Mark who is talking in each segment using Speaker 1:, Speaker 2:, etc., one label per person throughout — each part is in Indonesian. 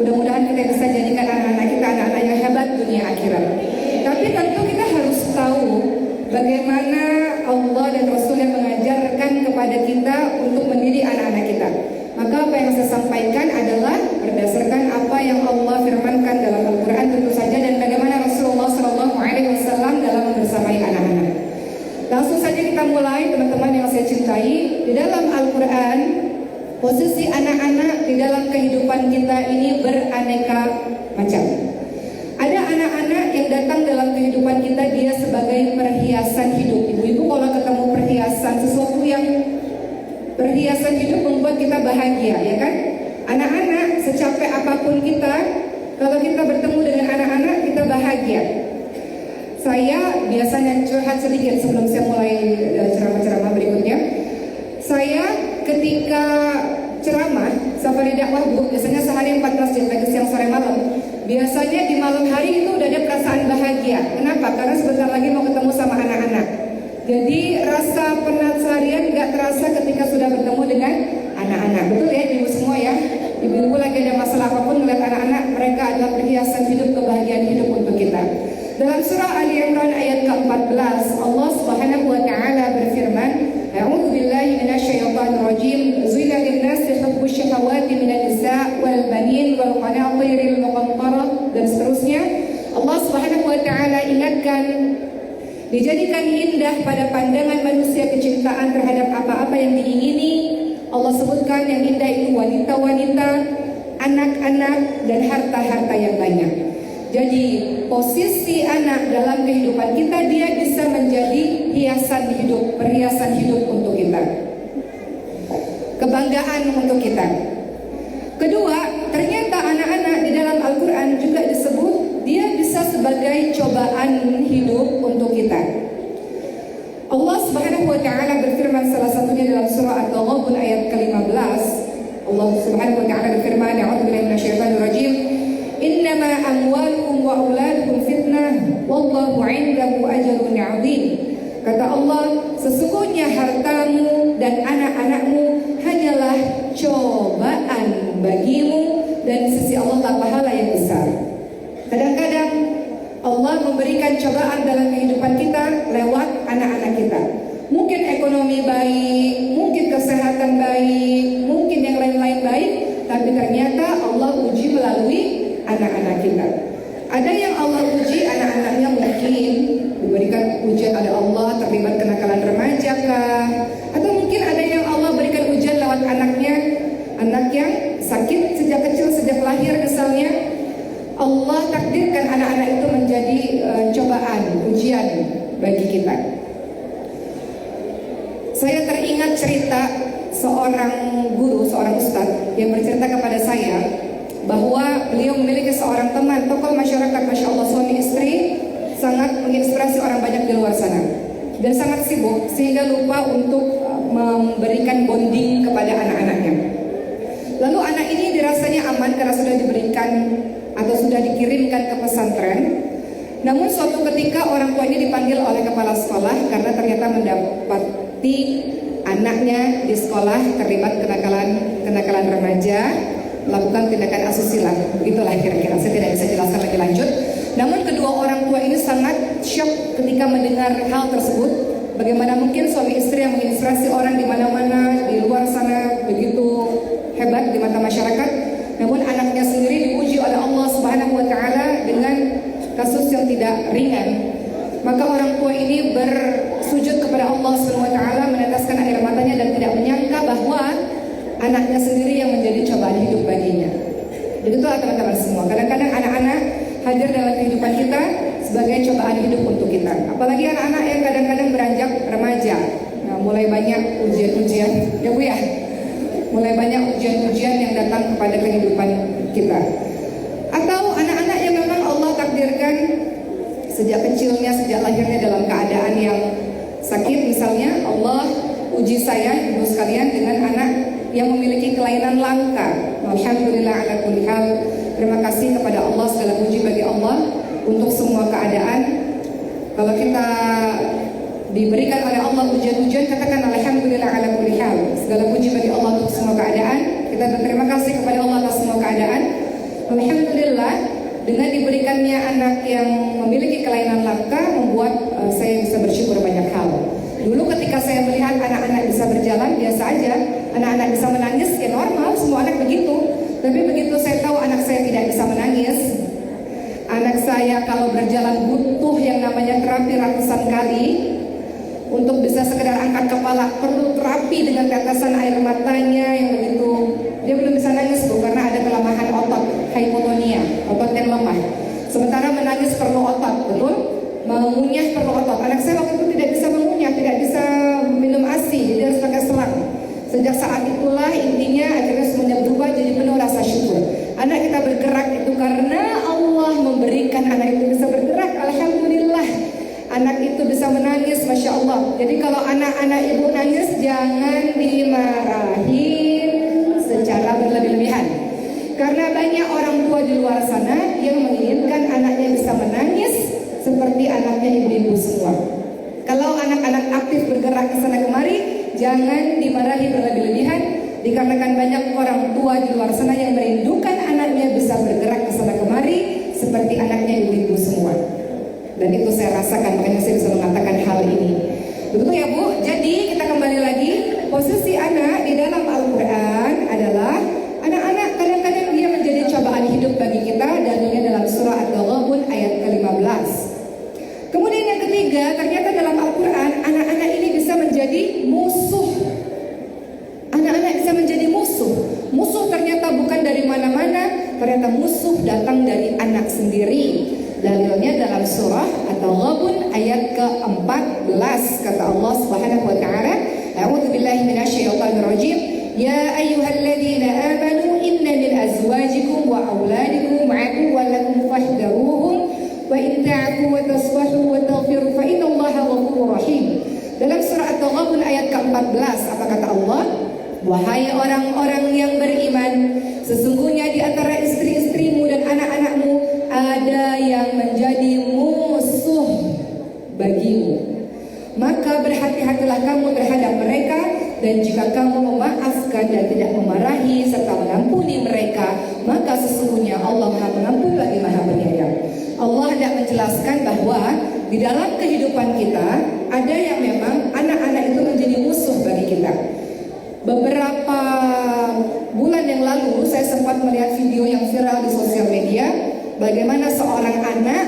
Speaker 1: Mudah-mudahan kita bisa jadikan anak-anak kita anak-anak yang hebat dunia akhirat. Tapi tentu kita harus tahu bagaimana Allah dan Rasulnya mengajarkan kepada kita untuk mendidik anak-anak kita. Maka apa yang saya sampaikan adalah berdasarkan apa yang Allah firmankan dalam Al-Quran tentu saja, dan bagaimana Rasulullah SAW dalam membersamai anak-anak. Langsung saja kita mulai, teman-teman yang saya cintai. Di dalam Al-Quran, posisi anak-anak di dalam kehidupan kita ini beraneka macam. Ada anak-anak yang datang dalam kehidupan kita, dia sebagai perhiasan hidup. Ibu-ibu kalau ketemu perhiasan, sesuatu yang perhiasan hidup membuat kita bahagia, ya kan? Anak-anak, secapek apapun kita, kalau kita bertemu dengan anak-anak, kita bahagia. Saya biasanya curhat sedikit sebelum saya mulai ceramah-ceramah berikutnya. Saya ketika ceramah, safari dakwah Bu, biasanya sehari 14 jam, pagi, siang, sore, malam. Biasanya di malam hari itu udah ada perasaan bahagia. Kenapa? Karena sebentar lagi mau ketemu sama anak-anak. Jadi rasa penat seharian gak terasa ketika sudah bertemu dengan anak-anak. Betul ya ibu semua ya? Ibu-ibu lagi ada masalah apapun melihat anak-anak, mereka adalah perhiasan hidup, kebahagiaan hidup untuk kita. Dalam surah Ali Imran ayat ke-14, Allah Subhanahu wa taala berfirman, A'udzu billahi minasyaitonir rajim. Zuina lin-nasi hubbu syahawati minan nisa' wal banin wal qanatiril muqantarah, dan seterusnya. Allah Subhanahu wa taala ingatkan, dijadikan indah pada pandangan manusia kecintaan terhadap apa-apa yang diingini. Allah sebutkan yang indah itu wanita-wanita, anak-anak, dan harta-harta yang banyak. Jadi posisi anak dalam kehidupan kita, dia bisa menjadi hiasan hidup, perhiasan hidup untuk kita, kebanggaan untuk kita. Kedua, ternyata anak-anak di dalam Al-Quran juga disebut dia bisa sebagai cobaan hidup untuk kita. Allah Subhanahu wa taala berfirman salah satunya dalam surah At-Taghabun ayat ke-15. Allah Subhanahu wa taala berfirman, A'udzu billahi minasyaitonir rajim. Innama amwalukum wa auladukum fitnah wallahu 'indahu ajrun 'adzim. Kata Allah, sesungguhnya hartamu dan anak-anakmu hanyalah cobaan bagimu, dan di sisi Allah lah pahala yang besar. Kadang-kadang Allah memberikan cobaan dalam kehidupan kita lewat anak-anak kita. Mungkin ekonomi baik, mungkin kesehatan baik, mungkin yang lain-lain baik, tapi ternyata Allah uji melalui anak-anak kita. Ada yang Allah uji anak-anaknya, mungkin diberikan ujian oleh Allah terlibat kenakalan remaja kah? Atau mungkin ada yang Allah berikan ujian lewat anaknya, anak yang sakit sejak kecil, sejak lahir misalnya. Allah takdirkan anak-anak itu menjadi cobaan, ujian bagi kita. Saya teringat cerita seorang guru, seorang ustadz yang bercerita kepada saya bahwa beliau memiliki seorang teman, tokoh masyarakat, Masya Allah, suami istri, sangat menginspirasi orang banyak di luar sana, dan sangat sibuk sehingga lupa untuk memberikan bonding kepada anak-anaknya. Lalu anak ini dirasanya aman karena sudah diberikan atau sudah dikirimkan ke pesantren. Namun suatu ketika orang tua ini dipanggil oleh kepala sekolah karena ternyata mendapati anaknya di sekolah terlibat kenakalan remaja, melakukan tindakan asusila. Begitulah kira-kira, saya tidak bisa jelaskan lebih lanjut. Namun kedua orang tua ini sangat syok ketika mendengar hal tersebut. Bagaimana mungkin suami istri yang menginspirasi orang di mana-mana di luar sana begitu hebat di mata masyarakat, namun anaknya sendiri diuji oleh Allah Subhanahu wa taala dengan kasus yang tidak ringan. Maka orang tua ini bersujud kepada Allah Subhanahu wa taala, meneteskan air matanya dan tidak menyangka bahwa anaknya sendiri yang menjadi cobaan hidup baginya. Begitulah teman-teman semua. Kadang-kadang anak-anak hadir dalam kehidupan kita sebagai cobaan hidup untuk kita. Apalagi anak-anak yang kadang-kadang beranjak remaja. Nah, mulai banyak ujian-ujian, ya Bu ya. Mulai banyak ujian-ujian yang datang kepada kehidupan kita. Atau anak-anak yang memang Allah takdirkan sejak kecilnya, sejak lahirnya dalam keadaan yang sakit misalnya, Allah uji saya, ibu sekalian, dengan anak yang memiliki kelainan langka. Alhamdulillah ala kulli hal. Terima kasih kepada Allah, segala puji bagi Allah untuk semua keadaan. Kalau kita diberikan oleh Allah ujian-ujian, katakan alhamdulillah ala kulli hal. Segala puji bagi Allah untuk semua keadaan. Kita berterima kasih kepada Allah atas semua keadaan. Alhamdulillah, dengan diberikannya anak yang memiliki kelainan langka membuat saya bisa bersyukur banyak hal. Dulu ketika saya melihat anak-anak bisa berjalan biasa aja, anak-anak bisa menangis ya normal, semua anak begitu. Tapi begitu saya tahu anak saya tidak bisa menangis, anak saya kalau berjalan butuh yang namanya terapi ratusan kali. Untuk bisa sekedar angkat kepala perlu terapi dengan tetesan air matanya yang begitu. Dia belum bisa nangis Bu, karena ada kelemahan otot, hipotonia, otot yang lemah. Sementara menangis perlu otot, betul? Mengunyah perlu otot. Anak saya waktu itu tidak bisa mengunyah, tidak bisa minum ASI, jadi harus pakai selang. Sejak saat itulah intinya akhirnya semuanya berubah jadi penuh rasa syukur. Anak kita bergerak itu karena Allah memberikan anak itu bisa bergerak. Alhamdulillah. Anak itu bisa menangis, Masya Allah. Jadi kalau anak-anak ibu nangis, jangan dimarahin secara berlebih-lebihan. Karena banyak orang tua di luar sana yang menginginkan anaknya bisa menangis seperti anaknya ibu-ibu semua. Kalau anak-anak aktif bergerak ke sana kemari, jangan dimarahi berlebih-lebihan. Dikarenakan banyak orang tua di luar sana yang merindukan anaknya bisa bergerak ke sana kemari seperti anaknya ibu-ibu semua. Dan itu saya rasakan, makanya saya bisa mengatakan hal ini. Betul ya Bu? Jadi kita kembali lagi, posisi anak di dalam Al-Quran adalah anak-anak kadang-kadang dia menjadi cobaan hidup bagi kita. Dalilnya dalam surah At-Taghabun ayat ke-15. Kemudian yang ketiga, ternyata dalam Al-Quran anak-anak ini bisa menjadi musuh. Anak-anak bisa menjadi musuh. Musuh ternyata bukan dari mana-mana, ternyata musuh datang dari anak sendiri. Dalilnya dalam surah At-Taghabun ayat ke-14, kata Allah Subhanahu wa taala, A'udzubillahi minasyaitonir rajim. Ya ayyuhalladzina amanu inna min azwajikum wa auladikum aduwwan lakum fahdharuhum wa in ta'fu wa tasfahu wa taghfiru fa innallaha ghafurur rahim. Dalam surah At-Taghabun ayat ke-14 apa kata Allah? Wahai orang-orang yang beriman, sesungguhnya di antara istri-istrimu dan anak-anakmu ada yang menjadi musuh bagimu. Maka berhati-hatilah kamu terhadap mereka, dan jika kamu memaafkan dan tidak memarahi serta mengampuni mereka, maka sesungguhnya Allah Maha Pengampun lagi Maha Penyayang. Allah hendak menjelaskan bahwa di dalam kehidupan kita ada yang memang anak-anak itu menjadi musuh bagi kita. Beberapa bulan yang lalu saya sempat melihat video yang viral di sosial media, bagaimana seorang anak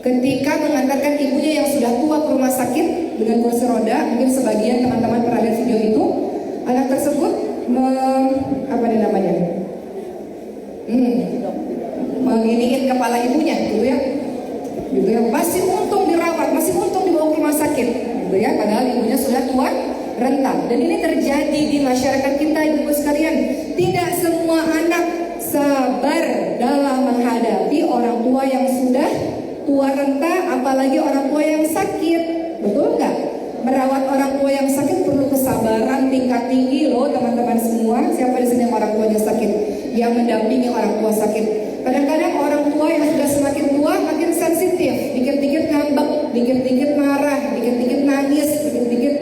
Speaker 1: ketika mengantarkan ibunya yang sudah tua ke rumah sakit dengan kursi roda. Mungkin sebagian teman-teman pernah lihat video itu. Anak tersebut menginiin kepala ibunya gitu ya. Masih untung dirawat, masih untung dibawa ke rumah sakit gitu ya, padahal ibunya sudah tua renta. Dan ini terjadi di masyarakat kita, ibu sekalian. Tidak semua anak sabar dalam menghadapi orang tua yang sudah tua renta, apalagi orang tua yang sakit. Betul nggak? Merawat orang tua yang sakit perlu kesabaran tingkat tinggi loh teman-teman semua. Siapa di sini yang orang tuanya sakit, yang mendampingi orang tua sakit? Kadang-kadang orang tua yang sudah semakin tua makin sensitif, dikit-dikit ngambek, dikit-dikit marah, dikit-dikit nangis, dikit-dikit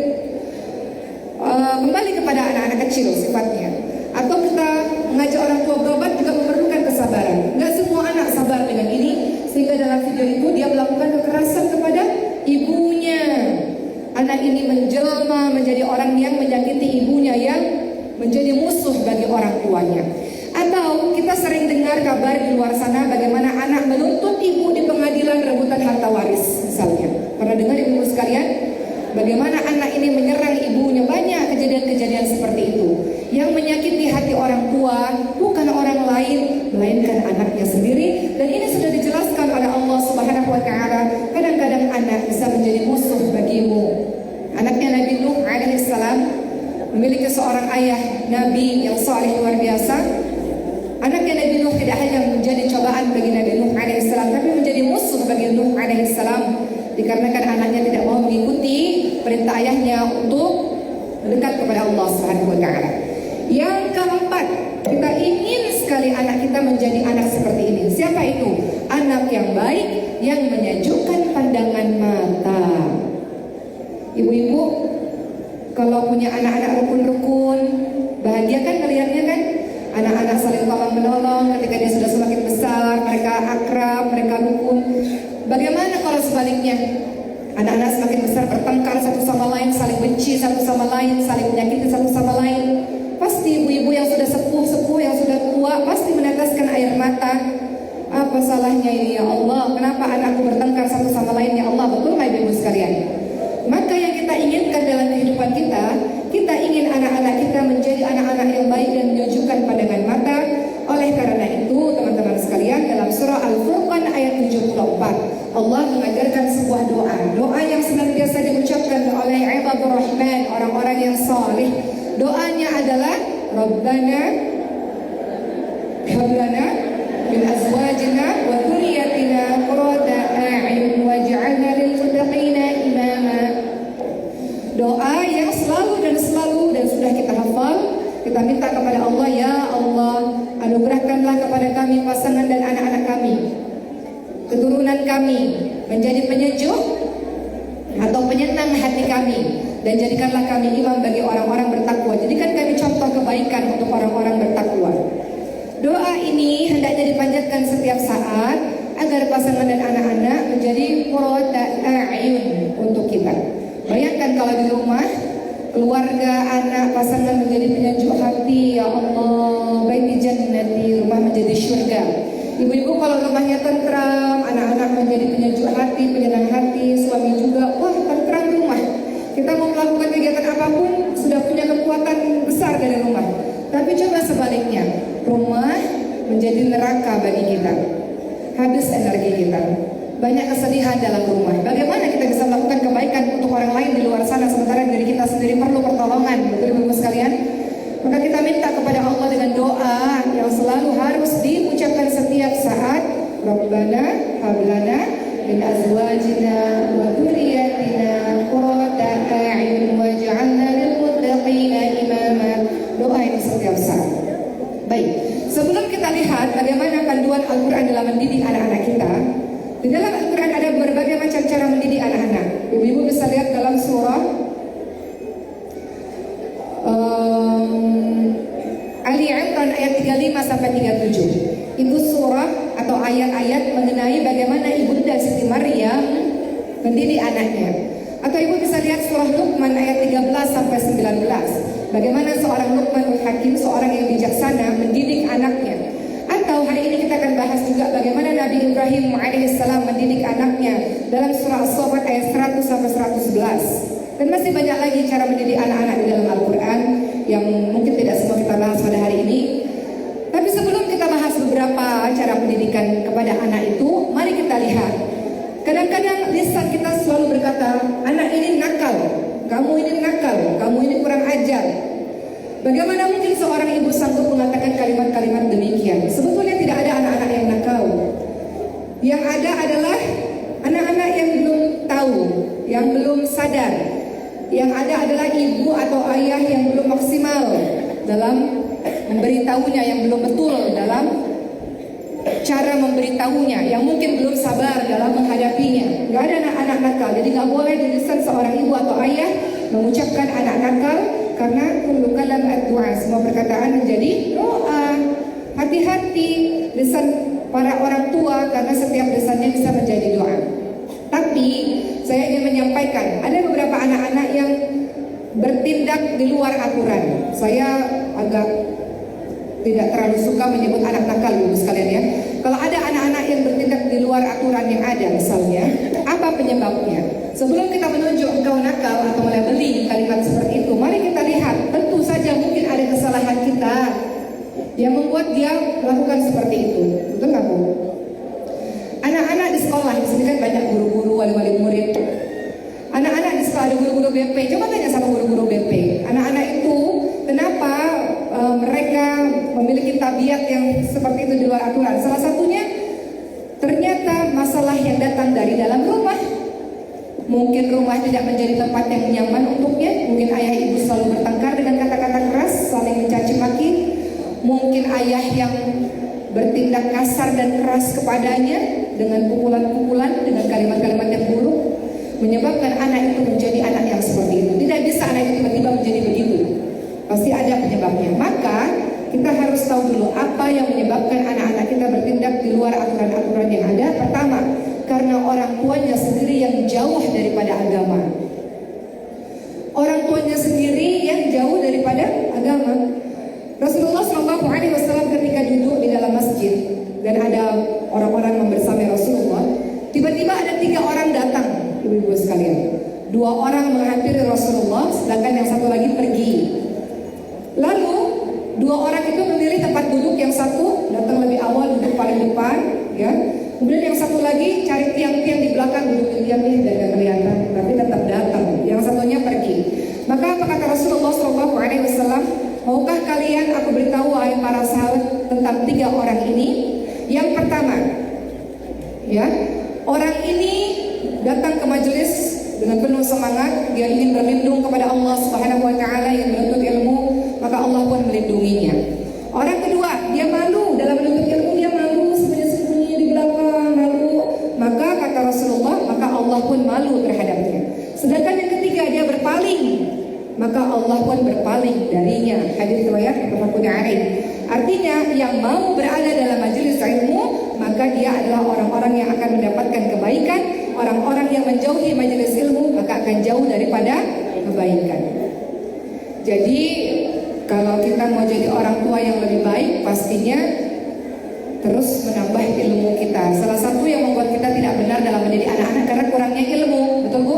Speaker 1: kembali kepada anak-anak kecil sifatnya. Atau kita mengajak orang tua berobat juga memerlukan kesabaran. Nggak semua anak sabar dengan ini, sehingga dalam video itu dia melakukan kekerasan kepada ibunya. Anak ini menjelma menjadi orang yang menyakiti ibunya, yang menjadi musuh bagi orang tuanya. Atau kita sering dengar kabar di luar sana bagaimana anak menuntut ibu di pengadilan rebutan harta waris misalnya. Pernah dengar ibu sekalian? Bagaimana anak ini menyerang ibunya? Banyak kejadian-kejadian seperti itu. Yang menyakiti hati orang tua bukan orang lain, melainkan anaknya sendiri. Dan ini sudah dijelaskan oleh Allah Subhanahu wa taala. Kadang-kadang anak bisa menjadi musuh bagimu. Anaknya Nabi Nuh alaihissalam memiliki seorang ayah Nabi yang saleh luar biasa. Anaknya Nabi Nuh tidak hanya menjadi cobaan bagi Nabi Nuh alaihissalam, tapi menjadi musuh bagi Nuh alaihissalam. Dikarenakan anaknya tidak mau mengikuti perintah ayahnya untuk mendekat kepada Allah Subhanahu wa taala. Yang keempat, kita ingin sekali anak kita menjadi anak seperti ini. Siapa itu? Anak yang baik, yang menyejukkan pandangan mata. Ibu-ibu, kalau punya anak-anak rukun-rukun, bahagia kan ngelihatnya kan? Anak-anak saling tolong menolong, satunya. Anak-anak semakin besar bertengkar satu sama lain, saling benci satu sama lain, saling menyakiti satu sama lain. Pasti ibu-ibu yang sudah sepuh-sepuh, yang sudah tua, pasti meneteskan air mata. Apa salahnya ini ya Allah? Kenapa anakku bertengkar satu sama lain ya Allah? Betul nggak ibu-ibu sekalian? Maka yang kita inginkan dalam kehidupan kita ingin anak-anak kita menjadi anak-anak yang baik dan menunjukkan pandangan mata. Oleh karena itu, teman-teman sekalian, dalam surah Al-Furqan ayat 74, Allah mengajarkan sebuah doa yang senantiasa diucapkan oleh ibadur rahman, orang-orang yang saleh. Doanya adalah Rabbana hab lana min azwajina wa dhurriyyatina qurrata a'yun waj'alna lil muttaqina imama. Doa yang selalu dan sudah kita hafal, kita minta kepada Allah, ya Allah, anugerahkanlah kepada kami pasangan dan anak-anak kami, keturunan kami menjadi penyejuk atau penyenang hati kami, dan jadikanlah kami imam bagi orang-orang bertakwa. Jadikan kami contoh kebaikan untuk orang-orang bertakwa. Doa ini hendaknya dipanjatkan setiap saat agar pasangan dan anak-anak menjadi qurrata a'yun untuk kita. Bayangkan kalau di rumah keluarga, anak, pasangan menjadi penyejuk hati, ya Allah, baiti jannati, rumah menjadi syurga. Ibu-ibu kalau rumahnya tentram, anak-anak menjadi penyejuk hati, penyenang hati, suami juga, wah tentram rumah. Kita mau melakukan kegiatan apapun sudah punya kekuatan besar dari rumah. Tapi coba sebaliknya, rumah menjadi neraka bagi kita, habis energi kita, banyak kesedihan dalam rumah. Bagaimana kita bisa melakukan kebaikan untuk orang lain di luar sana sementara diri kita sendiri perlu pertolongan, betul ibu sekalian? Maka kita minta kepada Allah dengan doa yang selalu harus diucapkan setiap saat, Rabbana hab lana min azwajina wa dhurriyyatina qurrata a'yun waj'alna lil muttaqina imama. Doa ini setiap saat. Baik, sebelum kita lihat bagaimana panduan Al-Quran dalam mendidik anak-anak kita, di dalam Al-Quran ada berbagai macam cara mendidik anak-anak. Ibu-ibu bisa lihat dalam surah Ali Imran ayat 35 sampai 37. Itu surah atau ayat-ayat mengenai bagaimana ibunda Siti Maryam mendidik anaknya. Atau ibu bisa lihat surah Luqman ayat 13 sampai 19. Bagaimana seorang Luqmanul Hakim, seorang yang bijaksana mendidik anaknya. Atau hari ini kita akan bahas juga bagaimana Nabi Ibrahim alaihissalam mendidik anaknya dalam surah As-Saffat ayat 100 sampai 111. Dan masih banyak lagi cara mendidik anak-anak di dalam Al-Quran yang mungkin tidak semua kita bahas pada hari ini. Tapi sebelum kita bahas beberapa cara pendidikan kepada anak itu, mari kita lihat. Kadang-kadang lisan kita selalu berkata, anak ini nakal, kamu ini nakal, kamu ini kurang ajar. Bagaimana mungkin seorang ibu sanggup mengatakan kalimat-kalimat demikian? Sebetulnya tidak ada anak-anak yang nakal. Yang ada adalah anak-anak yang belum tahu, yang belum sadar. Yang ada adalah ibu atau ayah yang belum maksimal dalam memberitahunya, yang belum betul dalam cara memberitahunya, yang mungkin belum sabar dalam menghadapinya. Gak ada anak-anak nakal. Jadi gak boleh di lisan seorang ibu atau ayah mengucapkan anak nakal, karena kullu kalam ad-du'a, semua perkataan menjadi doa. Hati-hati lisan para orang tua, karena setiap lisannya bisa menjadi doa. Tapi saya ingin menyampaikan, ada beberapa anak-anak yang bertindak di luar aturan. Saya agak tidak terlalu suka menyebut anak nakal, ibu sekalian ya. Kalau ada anak-anak yang bertindak di luar aturan yang ada misalnya, apa penyebabnya? Sebelum kita menunjuk engkau nakal atau melabeli kalimat seperti itu, mari kita lihat. Tentu saja mungkin ada kesalahan kita yang membuat dia melakukan seperti itu. Betul nggak Bu? Anak-anak di sekolah, di sini kan banyak guru-guru, wali-wali murid. Anak-anak di sekolah ada guru-guru BP. Coba tanya sama guru-guru BP. Anak-anak itu kenapa mereka memiliki tabiat yang seperti itu di luar aturan? Salah satunya ternyata masalah yang datang dari dalam rumah. Mungkin rumah tidak menjadi tempat yang nyaman untuknya. Mungkin ayah ibu selalu bertengkar dengan kata-kata keras, saling mencaci maki. Mungkin ayah yang bertindak kasar dan keras kepadanya dengan pukulan-pukulan, dengan kalimat-kalimat yang buruk, menyebabkan anak itu menjadi anak yang seperti itu. Tidak bisa anak itu tiba-tiba menjadi begitu. Pasti ada penyebabnya. Maka kita harus tahu dulu apa yang menyebabkan anak-anak kita bertindak di luar aturan-aturan yang ada. Pertama, karena orang tuanya sendiri yang jauh daripada agama. Orang tuanya sendiri yang jauh daripada agama. Rasulullah SAW ketika duduk di dalam masjid dan ada orang-orang yang bersama Rasulullah, tiba-tiba ada 3 orang datang, ibu-ibu sekalian. 2 orang menghampiri Rasulullah, sedangkan yang satu lagi pergi. Lalu 2 orang itu memilih tempat duduk, yang satu datang lebih awal duduk paling depan, ya. Kemudian yang satu lagi cari tiang-tiang di belakang, duduk diam nih dan gak kelihatan, tapi tetap datang. Yang satunya pergi. Maka apa kata Rasulullah SAW? Maukah kalian aku beritahu wahai para sahabat tentang 3 orang ini? Yang pertama, ya, orang ini datang ke majelis dengan penuh semangat, dia ingin berlindung kepada Allah Subhanahu wa taala yang menuntut ilmu, maka Allah pun melindunginya. Orang kedua, dia malu dalam menuntut ilmu, dia malu sembunyi-sembunyi di belakang, malu. Maka kata Rasulullah, maka Allah pun malu terhadapnya. Sedangkan yang ketiga, dia berpaling, maka Allah pun berpaling darinya. Hadis riwayat Muttafaqun alaih. Artinya yang mau berada dalam majelis ilmu, maka dia adalah orang-orang yang akan mendapatkan kebaikan. Orang-orang yang menjauhi majelis ilmu, maka akan jauh daripada kebaikan. Jadi kalau kita mau jadi orang tua yang lebih baik, pastinya terus menambah ilmu kita. Salah satu yang membuat kita tidak benar dalam mendidik anak-anak karena kurangnya ilmu, betul Bu?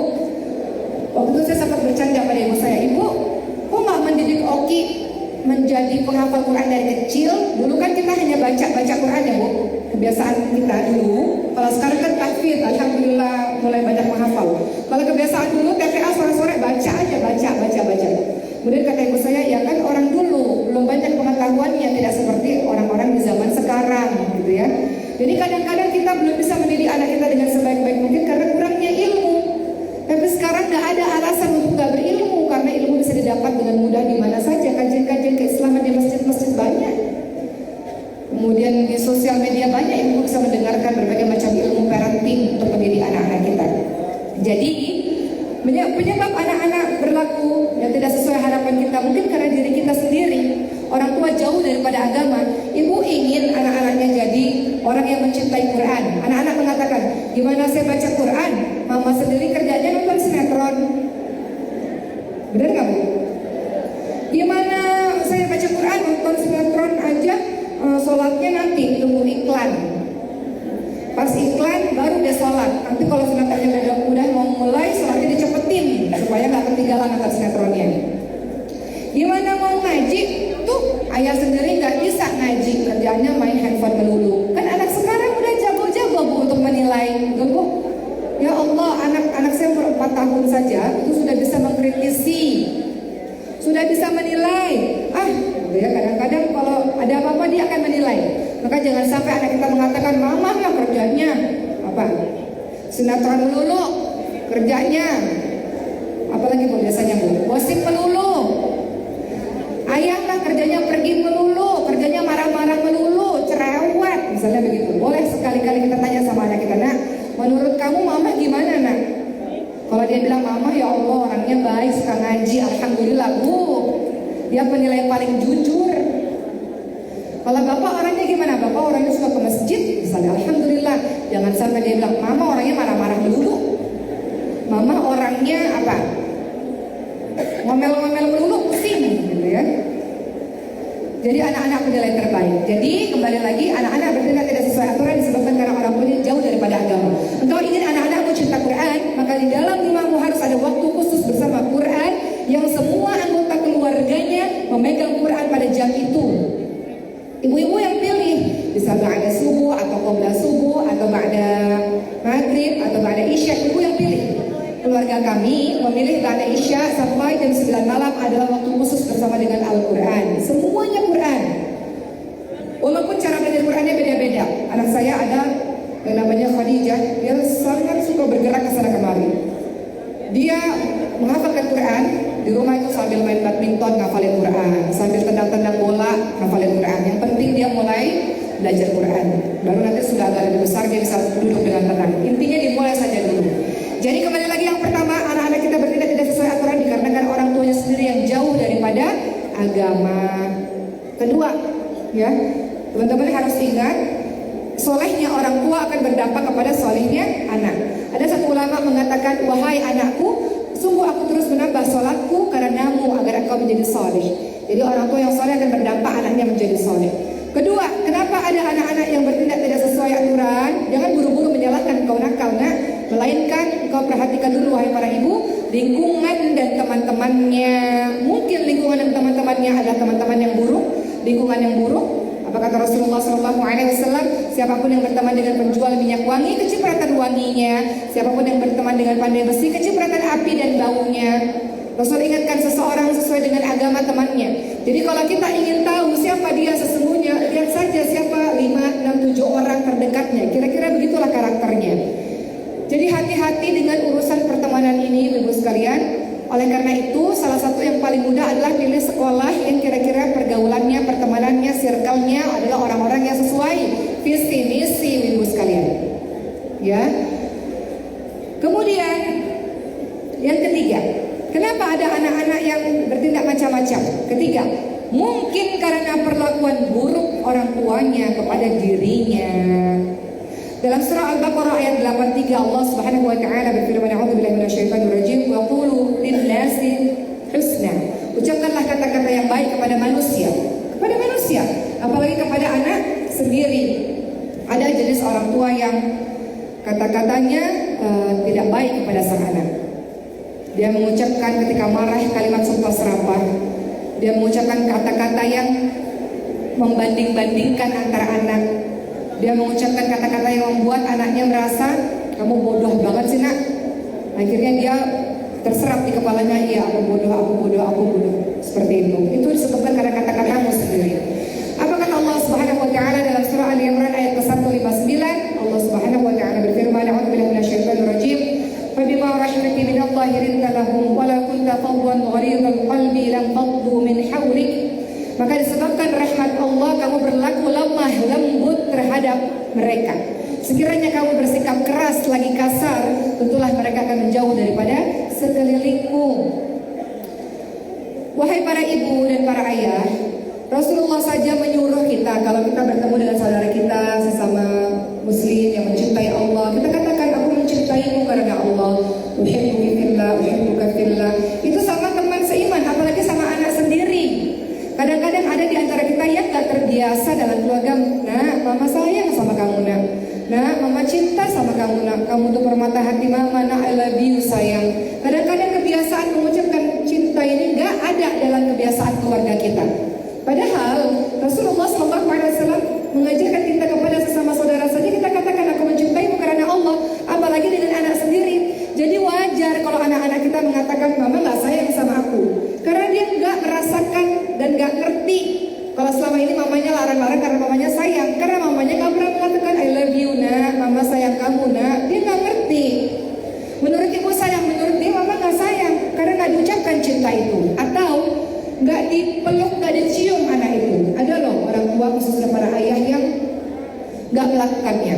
Speaker 1: Waktu itu saya sempat bercanda pada ibu saya, Ibu, kok nggak mendidik Oki menjadi penghafal Quran dari kecil? Dulu kan kita hanya baca Quran ya Bu, kebiasaan kita dulu. Kalau sekarang kan tahfidz, alhamdulillah mulai banyak menghafal. Kalau kebiasaan dulu TPA sore-sore baca aja, baca. Kemudian kata ibu saya, ya kan orang dulu belum banyak pengetahuannya, tidak seperti orang-orang di zaman sekarang, gitu ya. Jadi kadang-kadang kita belum bisa mendidik anak kita dengan sebaik-baik mungkin karena kurangnya ilmu. Tapi sekarang nggak ada alasan untuk nggak berilmu, karena ilmu bisa didapat dengan mudah di mana saja. Kajian-kajian keislaman di masjid-masjid banyak. Kemudian di sosial media banyak, ibu bisa mendengarkan berbagai macam ilmu parenting untuk mendidik anak-anak kita. Jadi penyebab anak-anak berlaku yang tidak sesuai harapan kita mungkin karena diri kita sendiri. Orang tua jauh daripada agama. Ibu ingin anak-anaknya jadi orang yang mencintai Quran. Anak-anak mengatakan, gimana saya baca Quran? Mama sendiri kerjanya nonton sinetron. Benar nggak Bu? Gimana saya baca Quran, nonton sinetron aja, sholatnya nanti tunggu iklan. Pas iklan baru dia sholat. Nanti kalau sinetronnya udah mau mulai, sholatnya dicepetin supaya nggak ketinggalan nonton sinetronnya. Gimana mau ngaji? Tuh ayah sendiri nggak bisa ngaji, kerjanya main handphone melulu. Kan anak sekarang udah jago-jago Bu untuk menilai, betul Bu? Ya Allah, anak saya umur 4 tahun saja itu sudah bisa mengkritisi, sudah bisa menilai. Gitu ya, kadang-kadang kalau ada apa-apa dia akan menilai. Maka jangan sampai anak kita mengatakan, mama lah kerjanya apa? Sinetron melulu kerjanya. Apalagi Bu biasanya Bu, gosip melulu. Ayah lah kerjanya pergi melulu, kerjanya marah-marah melulu, cerewet, misalnya begitu. Boleh sekali-kali kita tanya sama anak kita, nak, menurut kamu mama gimana nak? Kalau dia bilang mama ya Allah orangnya baik, suka ngaji, alhamdulillah Bu, dia penilaian paling jujur. Kalau bapak orangnya gimana? Bapak orangnya suka ke masjid, misalnya, alhamdulillah. Jangan sampai dia bilang mama orangnya marah-marah melulu, mama orangnya apa? Ngomel-ngomel melulu, pusing, gitu ya. Jadi anak-anak penilaian terbaik. Jadi kembali lagi, anak-anak bertindak tidak sesuai aturan disebabkan karena orang tuanya jauh daripada agama. Engkau ingin anak-anakmu cinta Quran, maka di dalam rumahmu harus ada waktu khusus bersama Quran yang semua anggota keluarganya memegang Quran pada jam itu. Ibu-ibu yang pilih, bisa ba'da subuh atau qabla subuh atau ba'da maghrib atau ba'da isya, ibu yang pilih. Keluarga kami memilih ba'da isya sampai jam 9 malam adalah waktu khusus bersama dengan Al-Quran. Semuanya Quran. Walaupun cara belajar Qurannya beda-beda. Anak saya ada yang namanya Khadijah, dia sangat suka bergerak ke sana kemari. Dia menghafalkan Quran di rumah itu sambil main badminton ngafalin Quran, sambil tendang-tendang bola ngafalin Quran. Yang penting dia mulai belajar Quran. Baru nanti sudah agak lebih besar dia bisa duduk dengan tenang. Intinya dimulai saja dulu. Jadi kembali lagi yang pertama, anak-anak kita bertindak tidak sesuai aturan dikarenakan orang tuanya sendiri yang jauh daripada agama. Kedua, ya teman-teman harus ingat, solehnya orang tua akan berdampak kepada solehnya anak. Ada satu ulama mengatakan, wahai anakku, sungguh aku terus menambah sholatku karenamu agar engkau menjadi soleh. Jadi orang tua yang soleh akan berdampak anaknya menjadi soleh. Kedua, kenapa ada anak-anak yang bertindak tidak sesuai aturan? Jangan buru-buru menyalahkan kau nakal, nak. Melainkan kau perhatikan dulu, wahai para ibu, lingkungan dan teman-temannya. Mungkin lingkungan dan teman-temannya adalah teman-teman yang buruk, lingkungan yang buruk. Apa kata Rasulullah SAW? Siapapun yang berteman dengan penjual minyak wangi, kecipratan wanginya. Siapapun yang berteman dengan pandai besi, kecipratan api dan baunya. Rasul ingatkan seseorang sesuai dengan agama temannya. Jadi kalau kita ingin tahu siapa dia sesungguhnya, lihat saja siapa 5, 6, 7 orang terdekatnya. Kira-kira begitulah karakternya. Jadi hati-hati dengan urusan pertemanan ini, Ibu sekalian. Oleh karena itu, salah satu yang paling mudah adalah pilih sekolah yang kira-kira pergaulannya, pertemanannya, circle-nya adalah orang-orang yang sesuai visi misi, Ibu sekalian. Ya. Kemudian yang ketiga, kenapa ada anak-anak yang bertindak macam-macam? Ketiga, mungkin karena perlakuan buruk orang tuanya kepada dirinya. Dalam surah Al-Baqarah ayat 83 Allah Subhanahu wa taala berfirman, "A'udzubillahi minasyaitonir rajim wa qulu lin-nasi husna." Ucapkanlah kata-kata yang baik kepada manusia. Kepada manusia, apalagi kepada anak sendiri. Ada jenis orang tua yang kata-katanya tidak baik kepada sang anak. Dia mengucapkan ketika marah kalimat sumpah serapah. Dia mengucapkan kata-kata yang membanding-bandingkan antara anak. Dia mengucapkan kata-kata yang membuat anaknya merasa, kamu bodoh banget sih nak. Akhirnya dia terserap di kepalanya, iya aku bodoh, aku bodoh, aku bodoh. Seperti itu. Itu disebabkan karena kata-katamu sendiri. Apa kata Allah Subhanahu wa taala dalam surah Ali Imran ayat ke-159? Allah Subhanahu wa taala berfirman, "A'udzubillahi minasyaitonir rajim. Fabima rahmatin minallahi linta lahum wa la kunta fadwan ghalidhal qalbi lam faddu min hawlik." Maka disebabkan rahmat Allah kamu berlaku lemah lembut terhadap mereka. Sekiranya kamu bersikap keras lagi kasar, tentulah mereka akan menjauh daripada sekelilingmu. Wahai para ibu dan para ayah, Rasulullah saja menyuruh kita kalau kita bertemu dengan saudara kita sesama muslim yang mencintai Allah, kita katakan aku mencintaimu karena Allah. Uhibbuka fillah, uhibbuka fillah. Itu sama teman seiman, apalagi sama anak sendiri. Kadang-kadang ada di antara kita yang gak terbiasa dalam keluarga. Nah, mama sayang sama kamu nak. Nah, mama cinta sama kamu nak. Kamu tuh permata hati mama nak, I love you sayang. Kadang-kadang kebiasaan mengucapkan cinta ini gak ada dalam kebiasaan keluarga kita. Padahal Rasulullah SAW mengajarkan kita kepada sesama saudara saja kita katakan aku mencintaimu karena Allah, apalagi dengan anak sendiri. Jadi wajar kalau anak-anak kita mengatakan mama gak sayang sama aku, karena dia gak merasakan dan gak ngerti kalau selama ini mamanya larang-larang karena mamanya sayang. Karena mamanya gak pernah mengatakan I love you nak, mama sayang kamu nak. Dia gak ngerti. Menurut ibu sayang, menurut dia mama gak sayang karena gak diucapkan cinta itu, atau gak dipeluk, gak dicium anak itu. Ada loh orang tua khususnya para ayah yang gak melakukannya.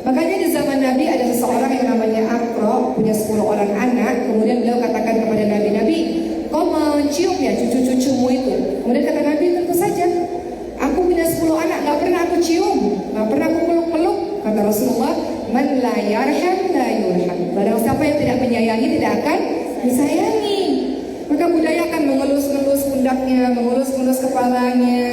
Speaker 1: Makanya di zaman Nabi ada seseorang yang namanya Aqra, punya 10 orang anak. Kemudian beliau katakan kepada Nabi, kau mencium ya cucu-cucumu itu? Kemudian kata Nabi, tentu saja. Aku punya 10 anak, gak pernah aku cium, gak pernah aku peluk-peluk. Kata Rasulullah, man la yarham la yurham. Barang siapa yang tidak menyayangi tidak akan disayangi. Maka budayakan mengelus-ngelus pundaknya, mengelus-ngelus kepalanya,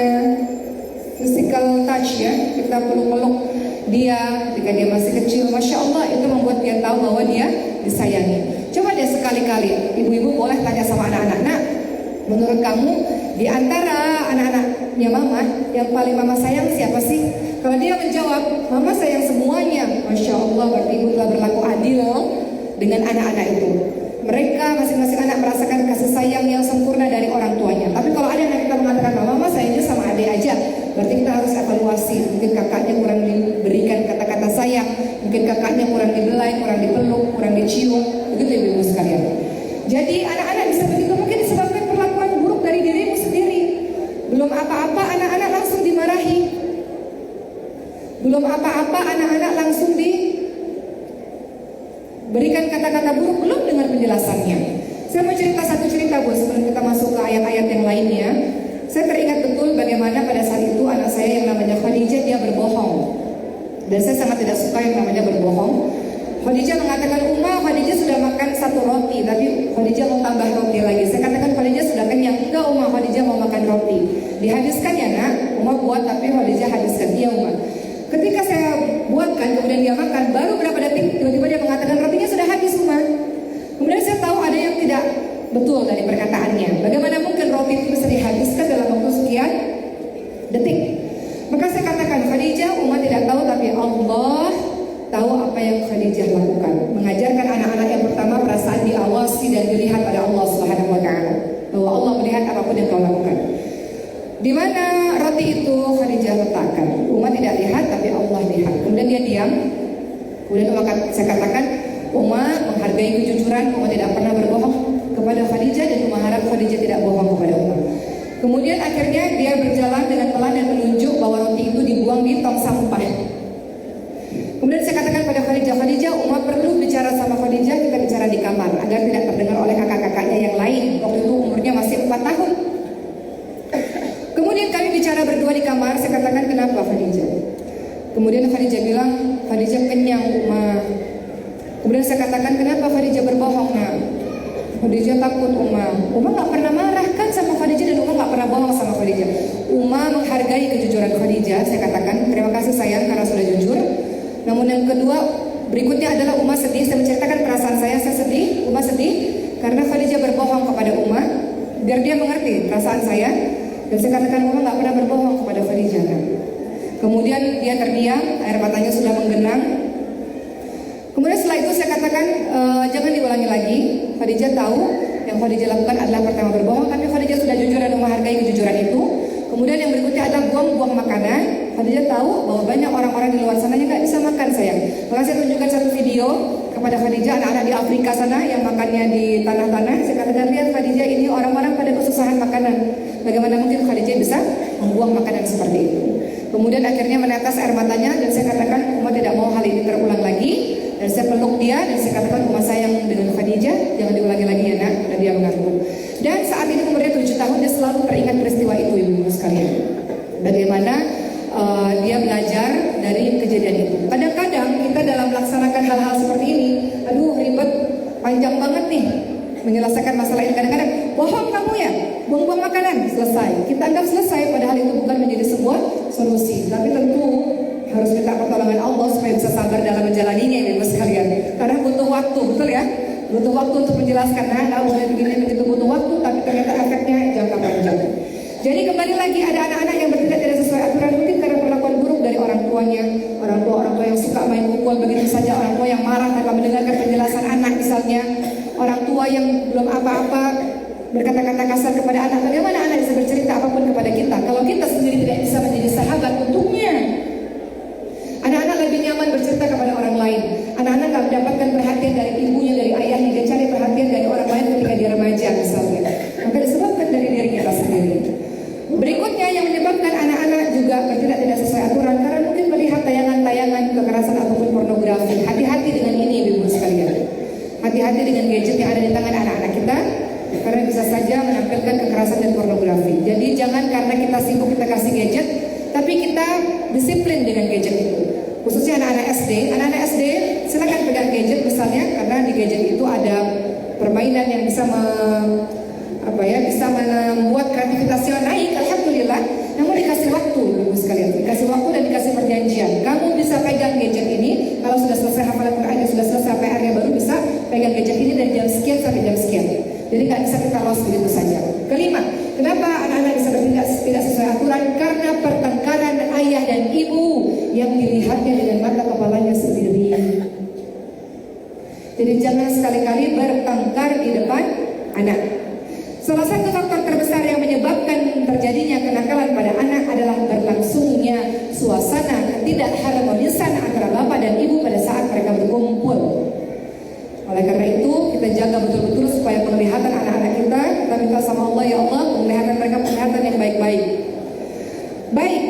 Speaker 1: physical touch ya, kita peluk-peluk dia ketika dia masih kecil. Masya Allah, itu membuat dia tahu bahwa dia disayangi. Coba deh sekali-kali ibu-ibu boleh tanya sama anak-anak, nak, menurut kamu di antara anak-anaknya mama yang paling mama sayang siapa sih? Kalau dia menjawab mama sayang semuanya, Masya Allah, berarti ibu telah berlaku adil dengan anak-anak itu. Mereka masing-masing anak merasakan kasih sayang yang sempurna dari orang tuanya. Tapi kalau ada anak kita mengatakan mama sayangnya sama adik aja, berarti kita harus evaluasi. Mungkin kakaknya kurang diberikan kata-kata sayang, mungkin kakaknya kurang dibelai, kurang dipeluk, kurang dicium. Begitu ibu-ibu sekalian. Jadi anak-anak bisa begitu mungkin disebabkan perlakuan buruk dari dirimu sendiri. Belum apa-apa anak-anak langsung dimarahi. Belum apa-apa anak-anak langsung berikan kata-kata buruk, belum dengar penjelasannya. Saya mau cerita satu cerita Bu sebelum kita masuk ke ayat-ayat yang lainnya. Saya teringat betul bagaimana pada saat itu anak saya yang namanya Khadijah dia berbohong. Dan saya sangat tidak suka yang namanya berbohong. Khadijah mengatakan, Khadijah sudah makan 1 roti, tapi Khadijah mau tambah roti lagi. Saya katakan Khadijah sudah kenyang. Enggak Khadijah mau makan roti. Dihabiskan ya nak, buat tapi Khadijah habiskan. Iya Ketika saya buatkan, kemudian dia makan, baru berapa detik tiba-tiba dia mengatakan rotinya sudah habis Kemudian saya tahu ada yang tidak betul dari perkataannya. Bagaimana mungkin roti itu bisa dihabiskan dalam waktu sekian detik? Maka saya katakan, Khadijah, tidak tahu, tapi Allah tahu apa yang Khadijah lakukan. Mengajarkan anak-anak yang pertama perasaan diawasi dan dilihat pada Allah Subhanahu wa taala. Bahwa Allah melihat apapun yang kau lakukan. Di mana roti itu Khadijah letakkan. Tidak lihat, tapi Allah lihat. Kemudian dia diam. Kemudian saya katakan, menghargai kejujuran, tidak pernah berbohong kepada Khadijah, dan harap Khadijah tidak bohong kepada Kemudian akhirnya dia berjalan dengan pelan dan menunjuk bahwa roti itu dibuang di tong sampah. Kemudian saya katakan pada Khadijah, perlu bicara sama Khadijah, kita bicara di kamar agar tidak terdengar oleh kakak-kakaknya yang lain. Waktu itu umurnya masih 4 tahun. Kemudian kami bicara berdua di kamar. Saya katakan, kenapa Khadijah? Kemudian Khadijah bilang, Khadijah kenyang Kemudian saya katakan, kenapa Khadijah berbohong nak? Khadijah takut nggak pernah marah kan sama Khadijah, dan nggak pernah bohong sama Khadijah. Menghargai kejujuran Khadijah. Saya katakan, terima kasih sayang karena sudah jujur. Namun yang kedua, berikutnya adalah sedih. Saya menceritakan perasaan saya sedih. Sedih karena Khadijah berbohong kepada biar dia mengerti perasaan saya. Dan saya katakan, nggak pernah berbohong kepada Khadijah kan? Kemudian dia terdiam, air matanya sudah menggenang. Kemudian setelah itu saya katakan, jangan diulangi lagi. Khadijah tahu yang Khadijah lakukan adalah pertama berbohong, tapi Khadijah sudah jujur dan menghargai kejujuran itu. Kemudian yang berikutnya adalah buang-buang makanan. Khadijah tahu bahwa banyak orang-orang di luar sana yang nggak bisa makan sayang. Maka saya tunjukkan satu video kepada Khadijah, anak-anak di Afrika sana yang makannya di tanah-tanah. Saya katakan, lihat Khadijah, ini orang-orang pada kesusahan makanan. Bagaimana mungkin Khadijah bisa membuang makanan seperti itu? Kemudian akhirnya menetes air matanya, dan saya katakan, tidak mau hal ini terulang lagi. Dan saya peluk dia dan saya katakan, sayang dengan Khadijah, jangan diulangi lagi ya nak. Dan dia mengaku. Dan saat ini umurnya 7 tahun, dia selalu teringat peristiwa itu ibu sekalian. Bagaimana dia belajar dari kejadian itu. Kadang-kadang kita dalam melaksanakan hal-hal seperti ini, ribet, panjang banget nih menyelesaikan masalah ini. Kadang-kadang, bohong kamu ya, buang-buang makanan, selesai. Kita anggap selesai, padahal itu bukan menjadi sebuah solusi. Tapi tentu harus minta pertolongan Allah supaya bisa sabar dalam menjalaninya ibu sekalian. Karena butuh waktu, betul ya? Butuh waktu untuk menjelaskan, udah begini begitu butuh waktu, tapi ternyata efeknya jangka panjang. Jadi kembali lagi, ada anak-anak yang bertindak tidak sesuai aturan, mungkin karena perlakuan buruk dari orang tuanya, orang tua yang suka main pukul begitu saja, orang tua yang marah tanpa mendengarkan penjelasan anak misalnya, orang tua yang belum apa-apa berkata-kata kasar kepada anak. Bagaimana anak bisa bercerita apapun kepada kita kalau kita sendiri tidak bisa menjadi sahabat untuknya? Anak-anak lebih nyaman bercerita kepada orang lain. Anak-anak gak mendapatkan perhatian dari ibunya, dari ayahnya. Dia cari perhatian dari orang lain ketika dia remaja misalnya. Maka disebabkan dari diri kita sendiri. Berikutnya yang menyebabkan anak-anak juga bertindak tidak sesuai aturan, karena mungkin melihat tayangan-tayangan kekerasan ataupun pornografi. Hati-hati dengan ini ibu sekalian. Hati-hati dengan gadget yang ada di tangan anak-anak kita, karena bisa saja menampilkan kekerasan dan pornografi. Jadi jangan karena kita sibuk kita kasih gadget, tapi kita disiplin dengan gadget itu. Khususnya anak-anak SD. Anak-anak SD silakan pegang gadget misalnya, karena di gadget itu ada permainan yang bisa bisa membuat kreativitasnya naik. Alhamdulillah. Namun dikasih waktu ibu sekalian, dikasih waktu dan dikasih perjanjian. Kamu bisa pegang gadget ini kalau sudah selesai hafalan Quran, sudah selesai PR-nya, baru bisa pegang gadget ini dari jam sekian sampai jam sekian. Jadi nggak bisa kita lost begitu saja. Kelima, kenapa anak-anak bisa bertindak tidak sesuai aturan? Karena pertengkaran ayah dan ibu yang dilihatnya dengan mata kepalanya sendiri. Jadi jangan sekali-kali bertengkar di depan anak. Salah satu faktor terbesar yang menyebabkan terjadinya kenakalan pada anak adalah berlangsungnya suasana ketidakharmonisan antara bapak dan ibu pada saat mereka berkumpul. Oleh karena itu kita jaga betul-betul supaya penglihatan anak-anak kita minta sama Allah, ya Allah, penglihatan mereka penglihatan yang baik-baik. Baik,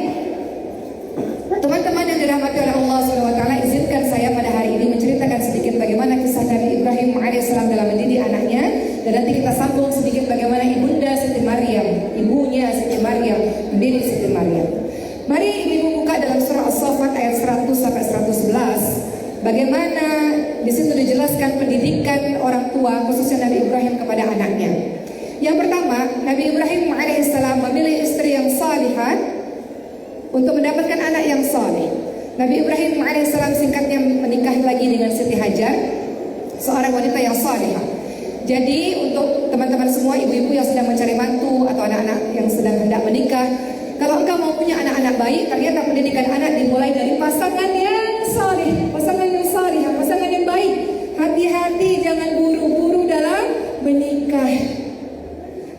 Speaker 1: teman-teman yang dirahmati oleh Allah SWT, izinkan saya pada hari ini menceritakan sedikit bagaimana kisah Nabi Ibrahim AS dalam mendidik anaknya, dan nanti kita sambung sedikit bagaimana ibunda Siti Maryam, ibunya Siti Maryam mendidik Siti Maryam. Mari ibu buka dalam surah As-Saffat ayat 100 sampai 101. bagaimana di situ dijelaskan pendidikan orang tua khususnya Nabi Ibrahim kepada anaknya. Yang pertama, Nabi Ibrahim alaihissalam memilih istri yang salihah untuk mendapatkan anak yang saleh. Nabi Ibrahim alaihissalam singkatnya menikah lagi dengan Siti Hajar, seorang wanita yang salihah. Jadi untuk teman-teman semua ibu-ibu yang sedang mencari mantu atau anak-anak yang sedang hendak menikah, kalau engkau mau punya anak-anak baik, ternyata pendidikan anak dimulai dari pasangan yang saleh, pasangan yang saleh, pasangan yang baik. Hati-hati, jangan buru-buru dalam menikah.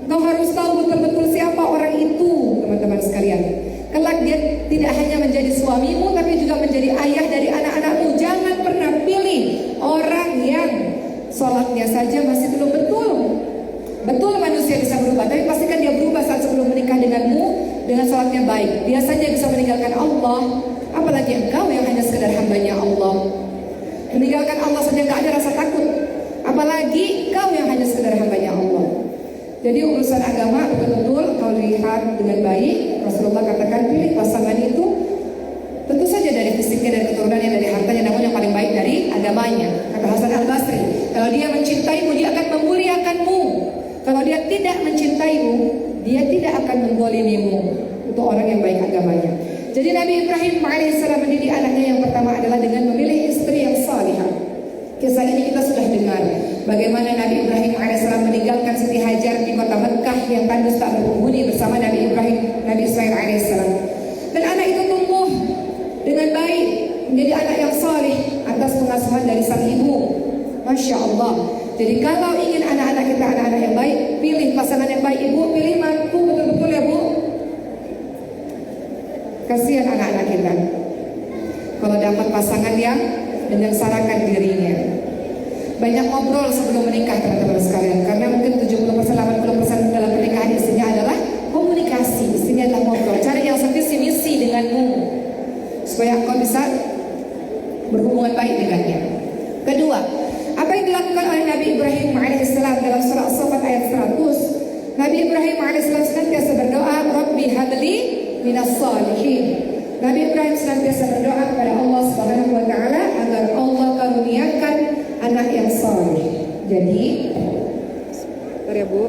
Speaker 1: Kau harus tahu betul-betul siapa orang itu, teman-teman sekalian. Kelak dia tidak hanya menjadi suamimu, tapi juga menjadi ayah dari anak-anakmu. Jangan pernah pilih orang yang sholatnya saja masih belum betul. Betul manusia bisa berubah, tapi pastikan dia berubah saat sebelum menikah denganmu dengan sholatnya baik. Biasanya bisa meninggalkan Allah, apalagi engkau yang hanya sekedar hambanya Allah. Meninggalkan Allah saja gak ada rasa takut, apalagi kau yang hanya sekedar hambanya Allah. Jadi urusan agama betul-betul kau lihat dengan baik. Rasulullah katakan pilih pasangan itu tentu saja dari fisiknya, dari keturunannya, dari hartanya, namun yang paling baik dari agamanya. Kata Hasan Al-Basri, kalau dia mencintaimu, dia akan memuliakanmu. Kalau dia tidak mencintaimu, dia tidak akan menggolimimu. Itu orang yang baik agamanya. Jadi Nabi Ibrahim alaihissalam mendidik anaknya yang pertama adalah dengan memilih istri yang salihah. Kisah ini kita sudah dengar bagaimana Nabi Ibrahim alaihissalam meninggalkan Siti Hajar di kota Mekah yang tandus tak berpenghuni bersama Nabi Ibrahim, Nabi Ismail alaihissalam. Dan anak itu tumbuh dengan baik menjadi anak yang saleh atas pengasuhan dari sang ibu. Masya Allah. Jadi kalau ingin anak-anak kita anak-anak yang baik, pilih pasangan yang baik. Ibu pilih mantu betul-betul ya Bu. Kasihan anak-anak kita kalau dapat pasangan yang menyengsarakan dirinya. Banyak ngobrol sebelum menikah teman-teman sekalian, karena mungkin 70%-80% dalam pernikahan isinya adalah komunikasi, isinya adalah ngobrol. Cari yang sevisi misi denganmu supaya kau bisa berhubungan baik dengannya. Kedua, apa yang dilakukan oleh Nabi Ibrahim alaihissalam dalam surah As-Saffat ayat 100? Nabi Ibrahim alaihissalam senantiasa berdoa, Rabbi habli minas salihin. Nabi Ibrahim senantiasa berdoa kepada Allah Subhanahu wa taala agar Allah karuniakan anak yang saleh. Jadi, bentar ya Bu.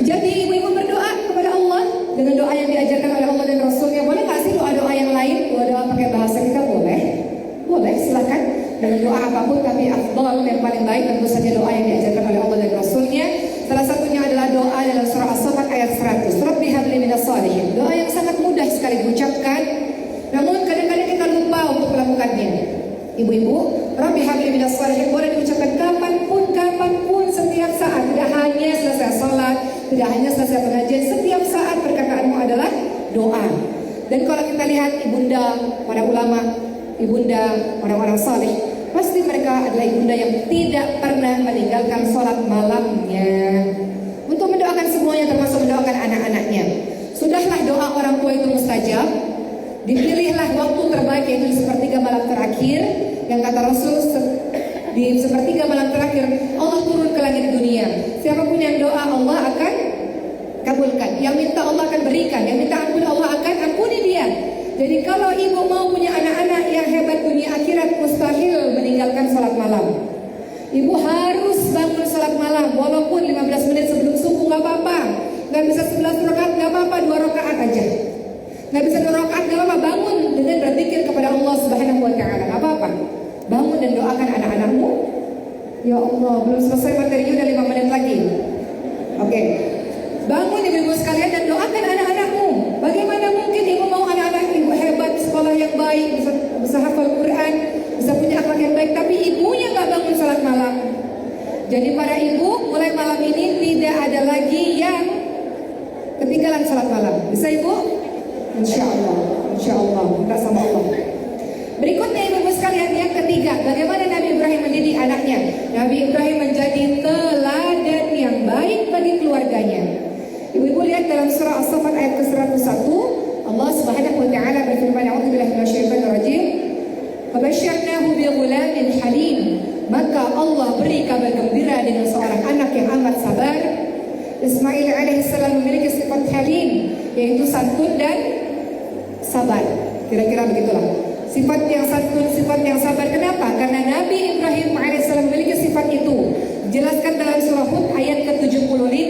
Speaker 1: Jadi ibu-ibu berdoa kepada Allah dengan doa yang diajarkan oleh Allah dan Rasulnya. Boleh nggak sih doa-doa yang lain? Doa-doa pakai bahasa kita boleh? Boleh, silakan. Dengan doa apapun, tapi afdal yang paling baik tentu saja doa yang diajarkan oleh Allah dan Rasulnya. Salah satunya adalah doa dalam surah As-Saffat ayat 100. Rabbi habli minas salihin. Doa yang sangat mudah sekali diucapkan, namun kadang-kadang kita lupa untuk melakukannya. Ibu-ibu, Rabbi habli minas salihin boleh diucapkan kapanpun, setiap saat. Tidak hanya selesai sholat, tidak hanya selesai pengajian, setiap saat perkataanmu adalah doa. Dan kalau kita lihat ibunda, para ulama, ibunda orang-orang saleh, pasti mereka adalah ibunda yang tidak pernah meninggalkan sholat malamnya untuk mendoakan semuanya, termasuk mendoakan anak-anaknya. Sudahlah doa orang tua itu mustajab. Dipilihlah waktu terbaik, yaitu di sepertiga malam terakhir, yang kata Rasul di sepertiga malam terakhir Allah turun ke langit dunia. Siapapun yang doa Allah akan kabulkan, yang minta Allah akan berikan, yang minta ampun Allah akan ampuni dia. Jadi kalau ibu mau punya anak-anak yang hebat dunia akhirat, mustahil meninggalkan sholat malam. Ibu harus bangun sholat malam, walaupun 15 menit sebelum subuh gak apa-apa. Gak bisa 11 rakaat gak apa-apa, 2 rakaat aja. Gak bisa 2 rakaat gak apa-apa, bangun dengan berzikir kepada Allah Subhanahu wa taala. Gak apa-apa. Bangun dan doakan anak-anakmu. Ya Allah, belum selesai materinya, udah 5 menit lagi. Oke. Bangun ibu-ibu sekalian dan doakan anak-anakmu. Bagaimana mungkin ibu mau anak-anak ibu hebat, sekolah yang baik, bisa hafal Quran, bisa punya akhlak yang baik, tapi ibunya gak bangun sholat malam. Jadi para ibu, mulai malam ini tidak ada lagi yang ketinggalan sholat malam. Bisa ibu? Insya Allah, minta sama Allah. Berikutnya ibu-ibu sekalian, yang ketiga, bagaimana Nabi Ibrahim mendidik anaknya. Nabi Ibrahim menjadi teladan yang baik bagi keluarganya. Ibu-ibu lihat dalam surah As-Saffat ayat ke-101, Allah Subhanahu wa taala berfirman, A'udzubillahi minasyaitonir rajim. Fabasyarnahu bighulamin halim. Maka Allah beri kabar gembira dengan seorang anak yang amat sabar. Ismail alaihissalam memiliki sifat halim. yaitu santun dan sabar. Kira-kira begitulah. Sifat yang santun, sifat yang sabar. Kenapa? Karena Nabi Ibrahim alaihissalam memiliki sifat itu. Jelaskan dalam surah Hud ayat ke-75,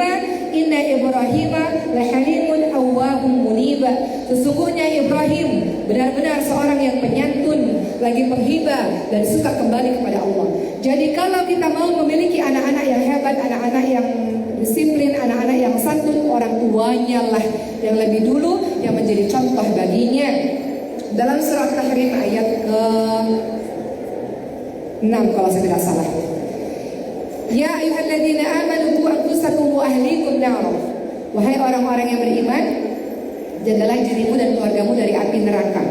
Speaker 1: Inna Ibrahima lahalimun awwahum muniba. Sesungguhnya Ibrahim benar-benar seorang yang penyantun, lagi penghibah dan suka kembali kepada Allah. Jadi kalau kita mau memiliki anak-anak yang hebat, anak-anak yang disiplin, anak-anak yang santun, orang tuanya lah yang lebih dulu yang menjadi contoh baginya. Dalam surah Tahrim ayat ke-6 kalau saya tidak salah. Ya ayyuhalladzina amanu qu anfusakum wa ahlikum nar. Wahai orang-orang yang beriman, jagalah dirimu dan keluargamu dari api neraka.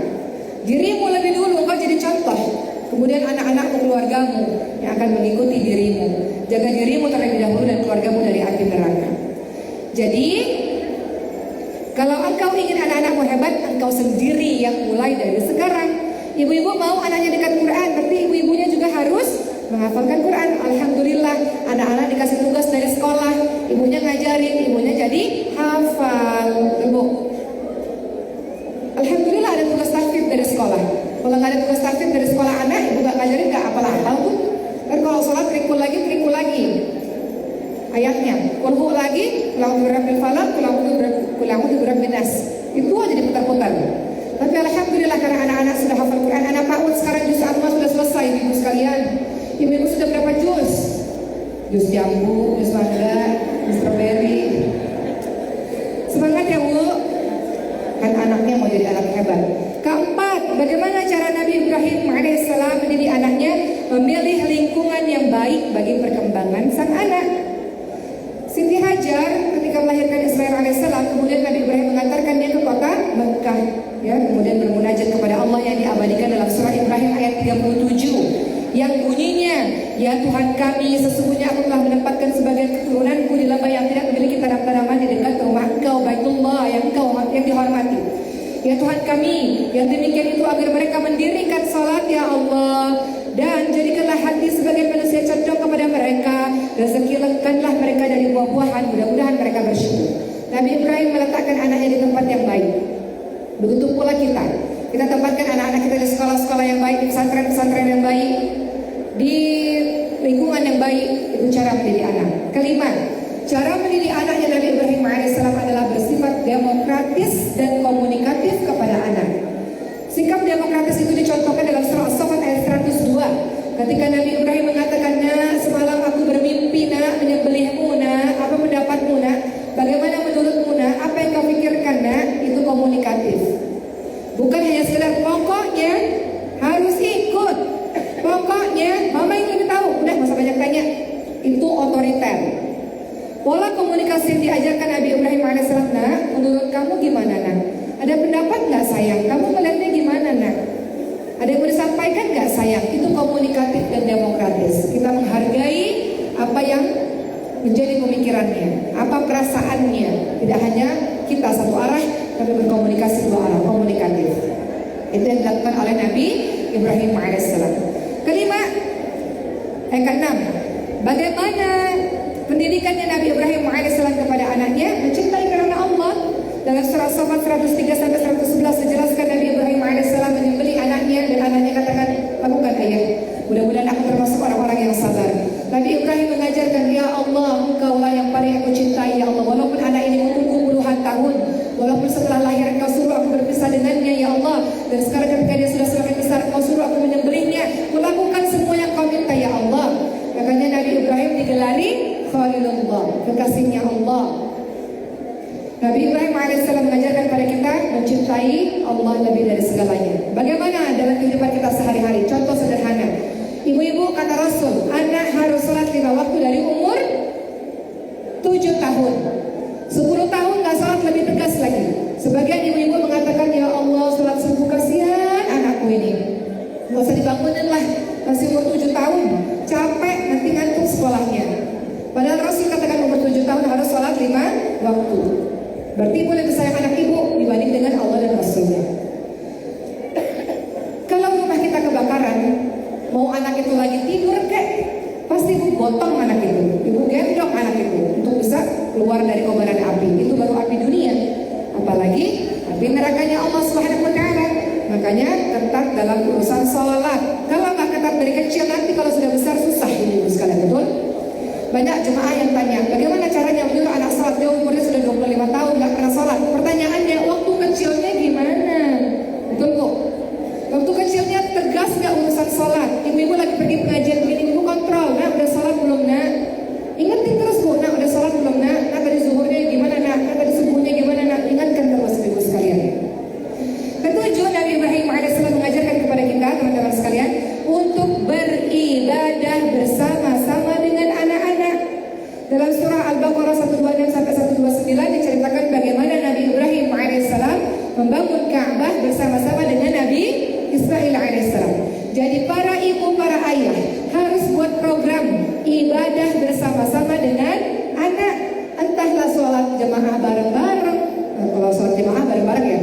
Speaker 1: Dirimu lebih dulu, engkau jadi contoh. Kemudian anak-anakmu, keluargamu yang akan mengikuti dirimu. Jaga dirimu terlebih dahulu dan keluargamu dari api neraka. Jadi kalau engkau ingin anak-anakmu hebat, engkau sendiri yang mulai dari sekarang. Ibu-ibu mau anaknya dekat Quran, tapi ibu-ibunya juga harus menghafalkan Quran. Alhamdulillah, anak-anak dikasih tugas dari sekolah, ibunya ngajarin, ibunya jadi hafal. Ibu, alhamdulillah ada tugas tahfidz dari sekolah. Kalau nggak ada tugas tahfidz dari sekolah anak, ibu nggak ngajarin nggak hafal-hafal tuh. Dan kalau sholat trikul lagi. Ayatnya, kulhu lagi, kulahu birabbil falaq, kulahu birabbin nas. Itu aja diputar-putar. Tapi alhamdulillah karena anak-anak sudah hafal Quran. Anak PAUD sekarang juz amma sudah selesai, ibu sekalian. Ibu sudah berapa juz? Juz jambu, juz mangga, juz strawberry. Semangat ya Bu. Kan anaknya mau jadi anak hebat. Keempat, bagaimana cara Nabi Ibrahim alaihissalam mendidik anaknya? Memilih lingkungan yang baik bagi perkembangan sang anak. Siti Hajar ketika melahirkan Ismail alaihissalam, kemudian Nabi Ibrahim mengantarkannya ke kota Mekah, ya, kemudian bermunajat kepada Allah yang diabadikan dalam surah Ibrahim ayat 37 yang bunyinya, ya Tuhan kami, sesungguhnya aku telah menempatkan sebagian keturunanku di lembah yang tidak memiliki tanam-tanaman di dekat rumah Engkau, Baitullah yang dihormati. Ya Tuhan kami, yang demikian itu agar mereka mendirikan salat, ya Allah, dan jadikanlah hati sebagai manusia condong kepada mereka, dan sekilangkanlah mereka dari buah-buahan, mudah-mudahan mereka bersyukur. Nabi Ibrahim meletakkan anaknya di tempat yang baik. Begitu pula kita tempatkan anak-anak kita di sekolah-sekolah yang baik, di pesantren-pesantren yang baik, di lingkungan yang baik. Itu cara mendidik anak. Kelima, cara mendidik anaknya Nabi Ibrahim alaihissalam adalah bersifat demokratis dan komunikatif kepada anak. Sikap demokratis itu dicontohkan dalam surah As-Saffat ayat 102. Ketika Nabi Ibrahim mengatakan, "Nak, semalam aku bermimpi, nak, menyembelihmu, nak. Apa pendapatmu, nak? Bagaimana menurutmu, nak? Apa yang kau pikirkan, nak?" Itu komunikatif. Bukan hanya sekedar pokoknya harus ikut. Pokoknya mama yang lebih tahu. Udah, masa banyak tanya. Itu otoriter. Pola komunikasi yang diajarkan Nabi Ibrahim alaihissalam, "Nak, menurut kamu gimana, nak? Ada pendapat nggak sayang? Kamu melihatnya gimana, nak? Ada yang mau disampaikan nggak sayang?" Itu komunikatif dan demokratis. Kita menghargai apa yang menjadi pemikirannya, apa perasaannya. Tidak hanya kita satu arah, tapi berkomunikasi dua arah, komunikatif. Itu yang dilakukan oleh Nabi Ibrahim alaihissalam. Keenam, bagaimana pendidikannya Nabi Ibrahim alaihissalam kepada anaknya? Mencintai karena Allah. Dalam surah As-Saffat 103-111 dijelaskan Nabi Ibrahim alaihissalam menyembelih anaknya, dan anaknya katakan, "Lakukan ayah. Mudah-mudahan aku termasuk orang-orang yang sabar." Nabi Ibrahim mengajarkan, "Ya Allah, Engkaulah yang paling aku cintai, ya Allah. Walaupun anak ini menunggu puluhan tahun, walaupun setelah lahir Engkau suruh aku berpisah dengannya, ya Allah, dan sekarang ketika dia sudah semakin besar, Engkau suruh aku menyembelihnya. Kulakukan semua yang Kau minta, ya Allah." Makanya Nabi Ibrahim digelari Khalilullah, kekasihnya Allah. Nabi Ibrahim alaihissalam mengajarkan pada kita mencintai Allah lebih dari segalanya. Bagaimana dalam kehidupan kita sehari-hari? Contoh sederhana. Ibu-ibu kata Rasul, anak harus sholat 5 waktu dari umur 7 tahun. 10 tahun gak sholat lebih tegas lagi. Sebagian ibu-ibu mengatakan, "Ya Allah, sholat subuh kasihan anakku ini. Gak usah dibangunin lah, masih umur 7 tahun. Capek, nanti ngantuk sekolahnya." Padahal Rasul katakan umur 7 tahun harus sholat 5 waktu. Berarti ibu lebih sayang anak ibu dibanding dengan Allah dan Rasulnya. Kalau rumah kita kebakaran, mau anak itu lagi tidur kek, pasti ibu gotong anak itu, ibu gendong anak itu untuk bisa keluar dari kobaran api. Itu baru api dunia, apalagi tapi nerakanya Allah Subhanahu wa taala. Makanya ketat dalam urusan sholat. Kalau nggak ketat dari kecil, nanti kalau sudah besar susah ini sekalian, betul? Banyak jemaah yang tanya, bagaimana caranya menyuruh anak sholat? Dia umurnya sudah 25 tahun nggak pernah sholat. Pertanyaannya, waktu kecilnya gimana? Betul kok? Waktu kecilnya tegas nggak urusan sholat? Ibu-ibu lagi pergi pengajian begini, ibu kontrol, nah udah sholat belum nak? Ingetin terus bu, nah udah sholat belum nak? Nah tadi zuhurnya gimana nak? Nah tadi subuhnya gimana nak? Ingatkan terus ibu sekalian. Ketujuh, Nabi Ibrahim AS mengajarkan kepada kita teman-teman sekalian untuk beribadah bersama-sama dengan anak-anak. Dalam surah Al-Baqarah 126 sampai 129 diceritakan bagaimana Nabi Ibrahim AS membangun Ka'bah bersama-sama dengan Nabi Ismail AS. Jadi para ibu, para ayah harus buat program ibadah bersama-sama dengan anak. Entahlah sholat jemaah bareng-bareng, kalau sholat jemaah bareng-bareng ya,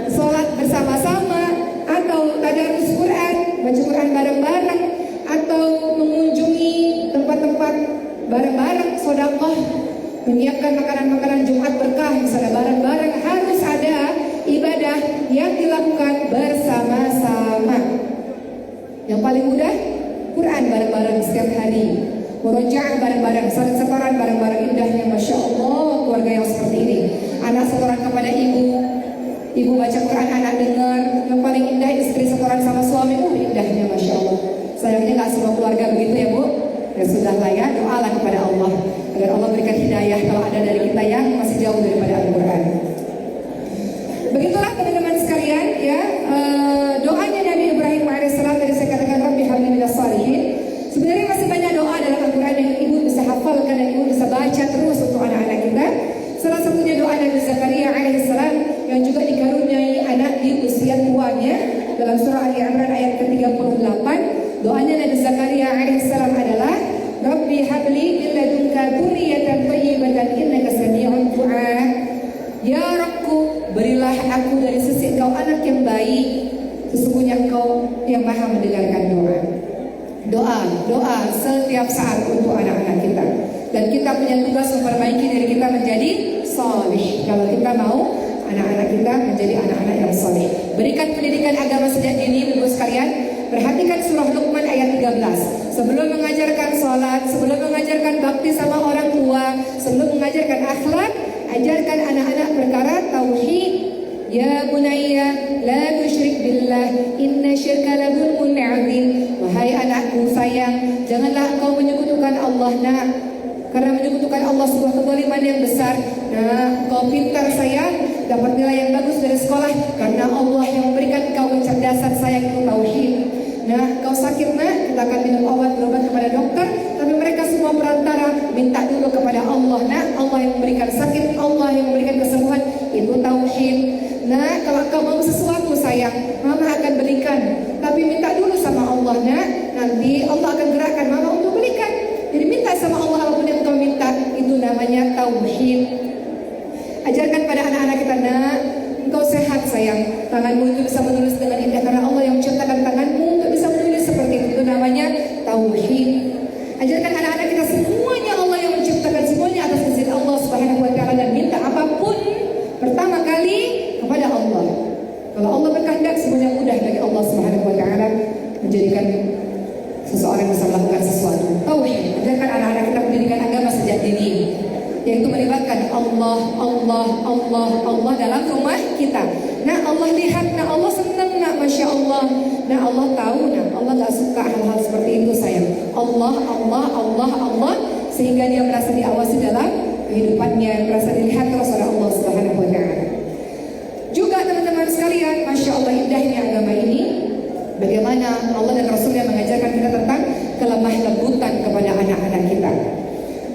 Speaker 1: sholat bersama-sama, atau tadarus Quran, baca Quran bareng-bareng, atau mengunjungi tempat-tempat bareng-bareng, sedekah, menyiapkan makanan-makanan Jumat berkah misalnya bareng-bareng. Harus ada ibadah yang dilakukan bersama-sama. Yang paling mudah, Quran bareng-bareng setiap hari, murojaah bareng-bareng, saling setoran bareng-bareng. Indahnya Masya Allah keluarga yang seperti ini. Anak setoran kepada ibu baca Quran, anak dengar. Yang paling indah istri setoran sama suami. Indahnya Masya Allah. Sayangnya gak semua keluarga begitu ya bu. Ya sudah lah ya, doalah kepada Allah agar Allah berikan hidayah kalau ada dari kita yang masih jauh daripada Al-Quran. Begitulah teman-teman sekalian ya, doanya Nabi Ibrahim AS tadi saya katakan Rabbi habli minas shalihin. Sebenarnya masih banyak doa dalam Al-Quran yang ibu bisa hafalkan dan ibu bisa baca terus untuk anak-anak kita. Salah satunya doa Nabi Zakaria alaihissalam yang juga dikaruniai anak di usia tuanya. Dalam surah Ali Imran ayat ke-38, doanya Nabi Zakaria alaihissalam adalah Rabbi habli min ladunka dzurriyyatan thayyibatan innaka sami'ud du'a. Ya Rabbku, berilah aku dari sisi Engkau anak yang baik, sesungguhnya Engkau yang maha mendengarkan doa. Doa setiap saat untuk anak-anak kita. Dan kita punya tugas memperbaiki diri kita menjadi saleh. Kalau kita mau anak-anak kita menjadi anak-anak yang saleh. Berikan pendidikan agama sejak dini, Ibu sekalian. Perhatikan surah Luqman ayat 13. Sebelum mengajarkan sholat, sebelum mengajarkan bakti sama orang tua, sebelum mengajarkan akhlak, ajarkan anak-anak perkara tauhid. Ya bunayya la tusyrik billah inna syirka la dzulmun 'adzim. Wahai anakku sayang, janganlah engkau menyekutukan Allah nak. Karena menyekutukan Allah sebuah kezaliman yang besar. Nah, kau pintar sayang, dapat nilai yang bagus dari sekolah karena Allah yang memberikan kau kecerdasan sayang itu tauhid. Nah, kau sakit nak, kita akan minum obat, berobat kepada dokter, tapi mereka semua perantara. Minta dulu kepada Allah nak. Allah yang memberikan sakit, Allah yang memberikan kesembuhan, itu tauhid. Nah, kalau kau mau sesuatu sayang, mama akan berikan, tapi minta dulu sama Allah nak. Nanti Allah akan gerakkan mama untuk berikan. Jadi minta sama Allah apapun yang kau minta, itu namanya tauhid. Ajarkan pada anak-anak kita nak, engkau sehat sayang, tanganmu itu bisa menulis dengan indah karena Allah yang menciptakan tanganmu untuk bisa menulis seperti itu namanya tauhid. Ajarkan anak-anak kita semuanya Allah yang menciptakan, semuanya atas izin Allah Subhanahu wa taala, dan minta apapun pertama kali kepada Allah. Kalau Allah berkehendak semuanya mudah bagi Allah Subhanahu wa taala menjadikan seseorang bisa melakukan sesuatu. Tauhid. Ajarkan anak-anak kita pendidikan agama sejak dini, yaitu melibatkan Allah dalam rumah kita. Nah Allah lihat, nah Allah senang, nah Masya Allah, nah Allah tahu, nah Allah gak suka hal-hal seperti itu sayang. Allah, sehingga dia merasa diawasi dalam kehidupannya, merasa dilihat terus oleh Allah Subhanahu wa taala. Juga teman-teman sekalian, Masya Allah indahnya agama ini. Bagaimana Allah dan Rasulnya mengajarkan kita tentang kelemah lembutan kepada anak-anak kita.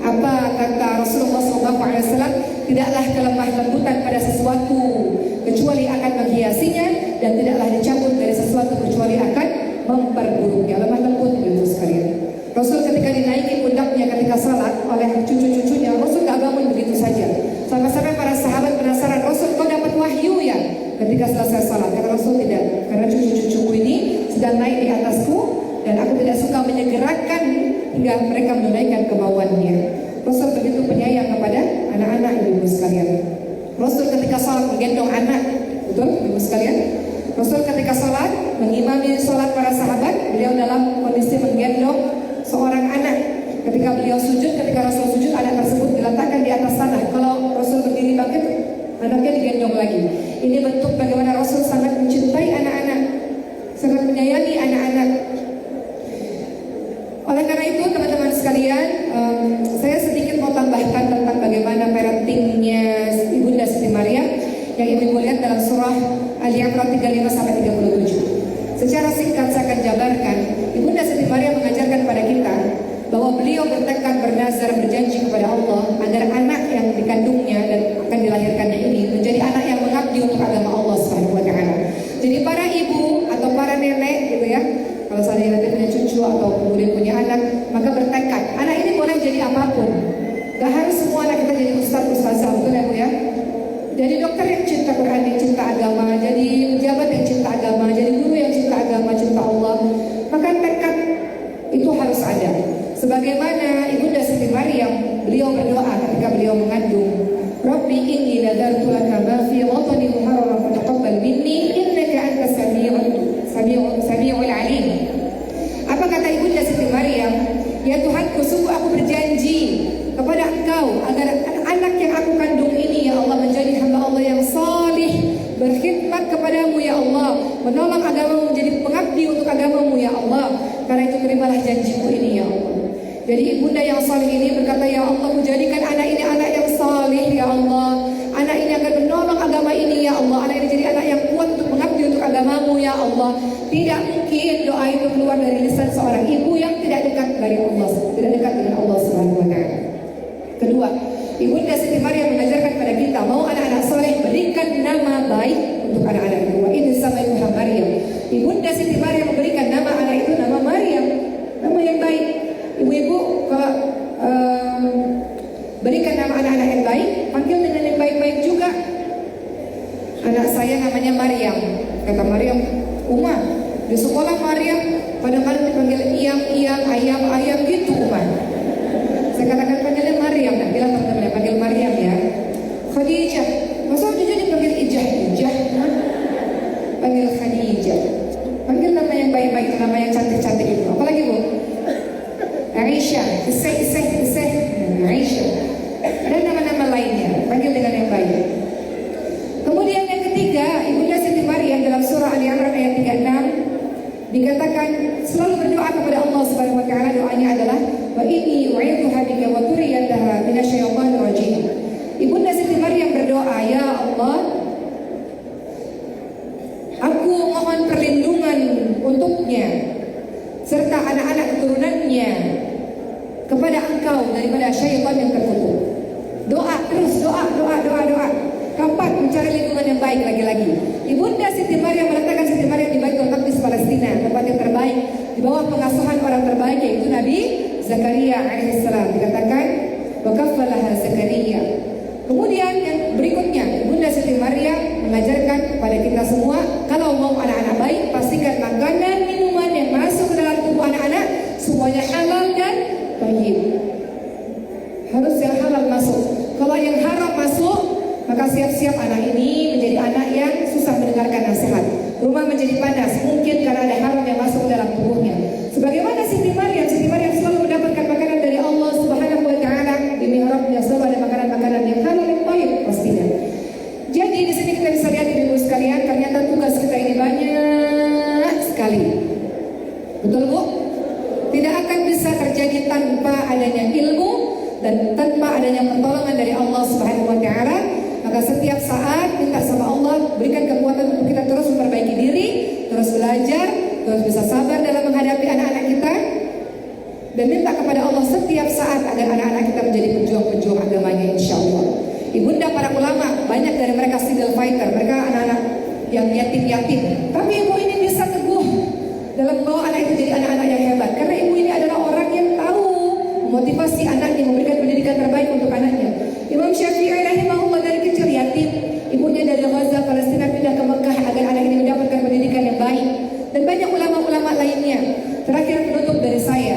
Speaker 1: Apa kata Rasulullah SAW? Tidaklah kelemah lembutan pada sesuatu kecuali akan menghiasinya, dan tidaklah dicabut dari sesuatu kecuali akan memperburuknya. Lemah lembut itu sekalian. Rasul ketika dinaiki pundaknya ketika salat oleh cucu-cucunya, Rasul gak bangun begitu saja. Sampai-sampai para sahabat penasaran, Rasul kau dapat wahyu ya ketika selesai salat? Kata Rasul tidak, karena cucu-cucuku ini sedang naik di atasku dan aku tidak suka menyegerakan hingga mereka menunaikan kemauannya. Rasul begitu penyayang kepada anak-anak ibu sekalian. Rasul ketika salat menggendong anak, Betul, ibu sekalian? Rasul ketika sholat, mengimami sholat para sahabat, beliau dalam kondisi menggendong seorang anak. Ketika beliau sujud, ketika Rasul sujud, anak tersebut diletakkan di atas tanah. Kalau Rasul berdiri bangkit, anaknya digendong lagi. Ini bentuk bagaimana Rasul sangat mencintai anak-anak, sangat menyayangi anak-anak. Oleh karena itu teman-teman sekalian, saya sedikit mau tambahkan tentang bagaimana parentingnya Ibunda Siti Maryam yang ibu lihat dalam surah Al-Imran 35-37. Secara singkat saya akan jabarkan. Ibunda Siti Maryam mengajarkan kepada kita bahwa beliau bertekad, bernazar, berjanji kepada Allah agar anak yang dikandungnya dan akan dilahirkannya ini menjadi anak yang mengabdi untuk agama Allah Subhanahu wa taala. Jadi para ibu atau para nenek gitu ya, kalau saya nanti punya cucu atau kemudian punya anak, maka bertekad. Anak ini boleh jadi apapun. Gak harus semua anak kita jadi ustazah, betul ya Bu ya? Jadi dokter yang cinta Quran, yang cinta agama, jadi pejabat yang cinta agama, jadi guru yang cinta agama, cinta Allah. Maka tekad itu harus ada. Sebagaimana Ibunda Siti Maryam, beliau berdoa ketika beliau mengandung, Rabbi inni nadartu laka ma fi watani muharraran fataqabbal minni innaka antas samiul alim. Apa kata Ibunda Siti Maryam? Ya Tuhanku, sungguh aku berjanji kepada Engkau agar anak yang aku kandung ini ya Allah menjadi hamba Allah yang salih, berkhidmat kepadamu ya Allah, menolong agamamu, menjadi pengabdi untuk agamamu ya Allah. Karena itu terimalah janjimu ini ya Allah. Jadi ibunda yang salih ini berkata, ya Allah, jadikan anak ini anak yang salih ya Allah. Anak ini akan menolong agama ini ya Allah. Anak ini jadi anak yang kuat untuk mengabdi untuk agamamu ya Allah. Tidak mungkin doa itu keluar dari lisan seorang ibu yang tidak dekat dari Allah, tidak dekat dengan Allah Subhanahu wa taala. Kedua, Ibunda Siti Maryam mengajarkan kepada kita, mau anak-anak soleh, berikan nama baik untuk anak-anak itu. Wa in samaituha Maryam. Ibunda Siti Maryam memberikan nama anak itu nama Maryam, nama yang baik. Ibu-ibu kalau berikan nama anak-anak yang baik, panggil dengan yang baik-baik juga. Anak saya namanya Maryam, kata Maryam, Uma. Di sekolah Maryam, kadang-kadang dipanggil Iyam, ayam gitu Uma. Saya katakan panggilnya Maryam, nah, bilang teman-teman panggil Maryam ya. Khadijah, masa Khadijah dipanggil Ijah, panggil Khadijah. Panggil nama yang baik-baik, nama yang cantik-cantik itu. Apalagi Bu? Aisyah, Iseh, Aisyah. Dan nama-nama lainnya, panggil dengan yang baik. Kemudian yang ketiga, Ibunda Siti Maryam dalam surah Al-Imran ayat 36 dikatakan selalu berdoa kepada Allah Subhanahu wa taala. Doanya adalah wa inni u'idzuha bika wa dzurriyyataha minasyaitonir rajim. Ibunda Siti Maryam berdoa, ya Allah, aku mohon perlindungan untuknya serta anak-anak keturunannya kepada Engkau daripada syaitan yang terkutuk. Doa terus, doa. Kapan mencari lindungan yang baik lagi-lagi? Ibunda Siti Maryam meletakkan Siti Maryam di Baitul Maqdis Palestina, tempat yang terbaik, di bawah pengasuhan orang terbaik yaitu Nabi Zakaria alaihissalam. Dikatakan wa kaffalaha Zakaria. Kemudian yang berikutnya, Ibunda Siti Maryam mengajarkan kepada kita semua, kalau mau anak-anak baik, pastikan makanan, minuman yang masuk ke dalam tubuh anak-anak semuanya halal dan thayyib. Harus yang halal masuk. Kalau yang haram masuk, maka siap-siap anak ini menjadi anak yang susah mendengarkan nasihat. Rumah menjadi panas, mungkin karena ada haram yang masuk ke dalam tubuhnya. Sebagaimana Siti Maryam selalu mendapatkan makanan dari Allah Subhanahu wa taala. Di mihrabnya selalu ada makanan-makanan yang halal dan thayyib pastinya. Jadi di sini kita bisa lihat ibu sekalian, ternyata tugas kita ini banyak sekali. Betul Bu? Tidak akan bisa terjadi tanpa adanya ilmu dan tanpa adanya pertolongan dari Allah Subhanahu wa taala. Maka setiap saat minta sama Allah berikan kekuatan untuk kita terus memperbaiki diri, terus belajar, terus bisa sabar dalam menghadapi anak-anak kita, dan minta kepada Allah setiap saat agar anak-anak kita menjadi pejuang-pejuang agamanya insyaallah. Ibunda para ulama, banyak dari mereka single fighter, mereka anak-anak yang yatim-yatim, tapi ibu ini bisa teguh dalam membawa anak itu jadi anak-anak yang hebat, karena ibu ini adalah orang yang tahu memotivasi anaknya, memberikan pendidikan terbaik untuk anaknya. Imam Syafi'i rahimahullah dari kecil yatim, ibunya dari Gaza, Palestina pindah ke Mekah agar anak ini mendapatkan pendidikan yang baik, dan banyak ulama-ulama lainnya. Terakhir penutup dari saya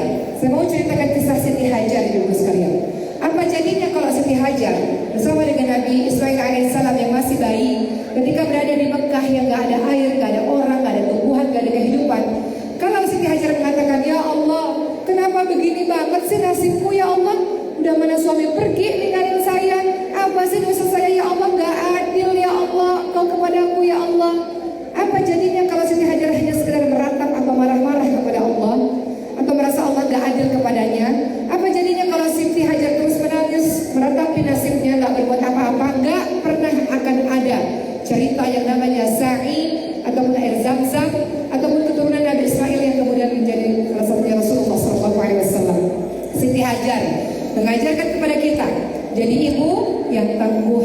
Speaker 1: mau ceritakan kisah Siti Hajar ibu sekalian. Apa jadinya kalau Siti Hajar bersama dengan Nabi Ismail alaihissalam yang masih bayi, ketika berada di Mekah Mekah yang gak ada air, gak ada orang, gak ada tumbuhan, gak ada kehidupan. Kalau Siti Hajar mengatakan, ya Allah, kenapa begini banget sih nasibku ya Allah? Udah mana suami pergi ninggalin saya? Apa sih dosa saya ya Allah? Gak adil ya Allah Kau kepadaku ya Allah. Apa jadinya kalau Siti Hajar hanya sekedar meratap atau marah-marah kepada Allah, atau merasa Allah gak adil kepadanya? Apa jadinya kalau Siti Hajar terus menangis, meratapi nasibnya, gak berbuat apa-apa? Gak pernah akan ada cerita yang namanya sa'i ataupun air zam-zam ataupun keturunan Nabi Ismail yang kemudian menjadi salah satunya Rasulullah SAW. Siti Hajar mengajarkan kepada kita jadi ibu yang tangguh,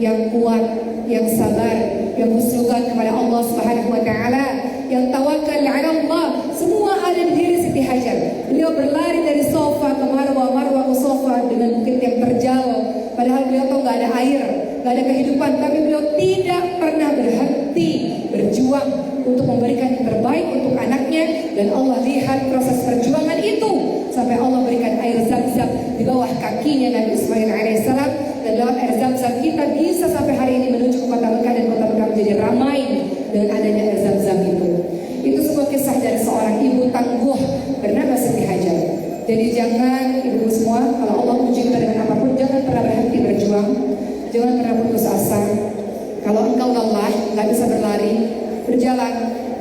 Speaker 1: yang kuat, yang sabar, yang husnudzon kepada Allah Subhanahu wa taala, yang tawakal 'ala Allah. Semua ada di diri Siti Hajar. Beliau berlari dari sofa ke marwah, marwah ke sofa dengan bukit yang terjal. Padahal beliau tahu gak ada air, gak ada kehidupan, tapi beliau tidak pernah berhenti berjuang untuk memberikan yang terbaik untuk anaknya. Dan Allah lihat proses perjuangan itu sampai Allah berikan air zam-zam di bawah kakinya Nabi Ismail alaihissalam. Dan lewat air zam-zam kita bisa sampai hari ini menuju ke kota Mekah, dan kota Mekah menjadi ramai dengan adanya air zam-zam itu. Itu sebuah kisah dari seorang ibu tangguh bernama Siti Hajar. Jadi jangan ibu semua, kalau Allah uji kita dengan apapun, jangan pernah berhenti berjuang, jangan pernah putus asa. Kalau engkau lelah, nggak bisa berlari, berjalan.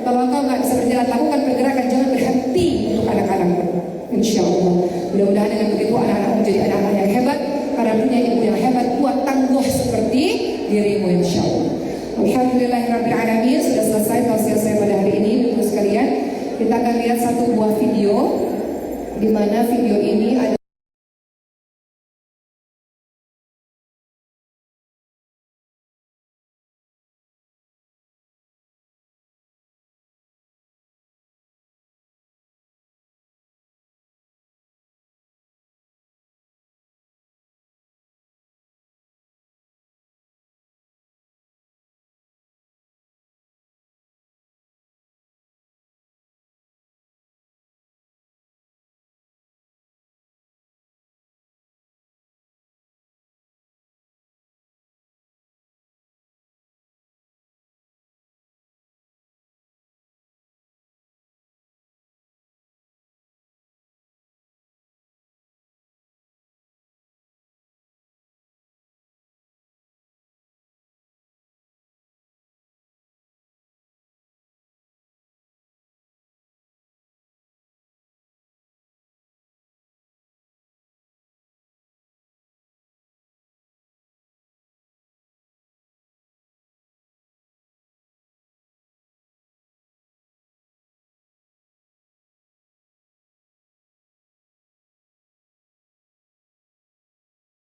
Speaker 1: Kalau engkau nggak bisa berjalan, lakukan pergerakan, jangan berhenti untuk anak-anakmu. Insya Allah, mudah-mudahan dengan begitu anak-anak menjadi anak-anak yang hebat, karena punya ibu yang hebat, kuat, tangguh seperti dirimu. Insya Allah. Alhamdulillahirrabbilalamin. Sudah selesai tausiah saya pada hari ini, ibu sekalian. Kita akan lihat satu buah video, di mana video ini ada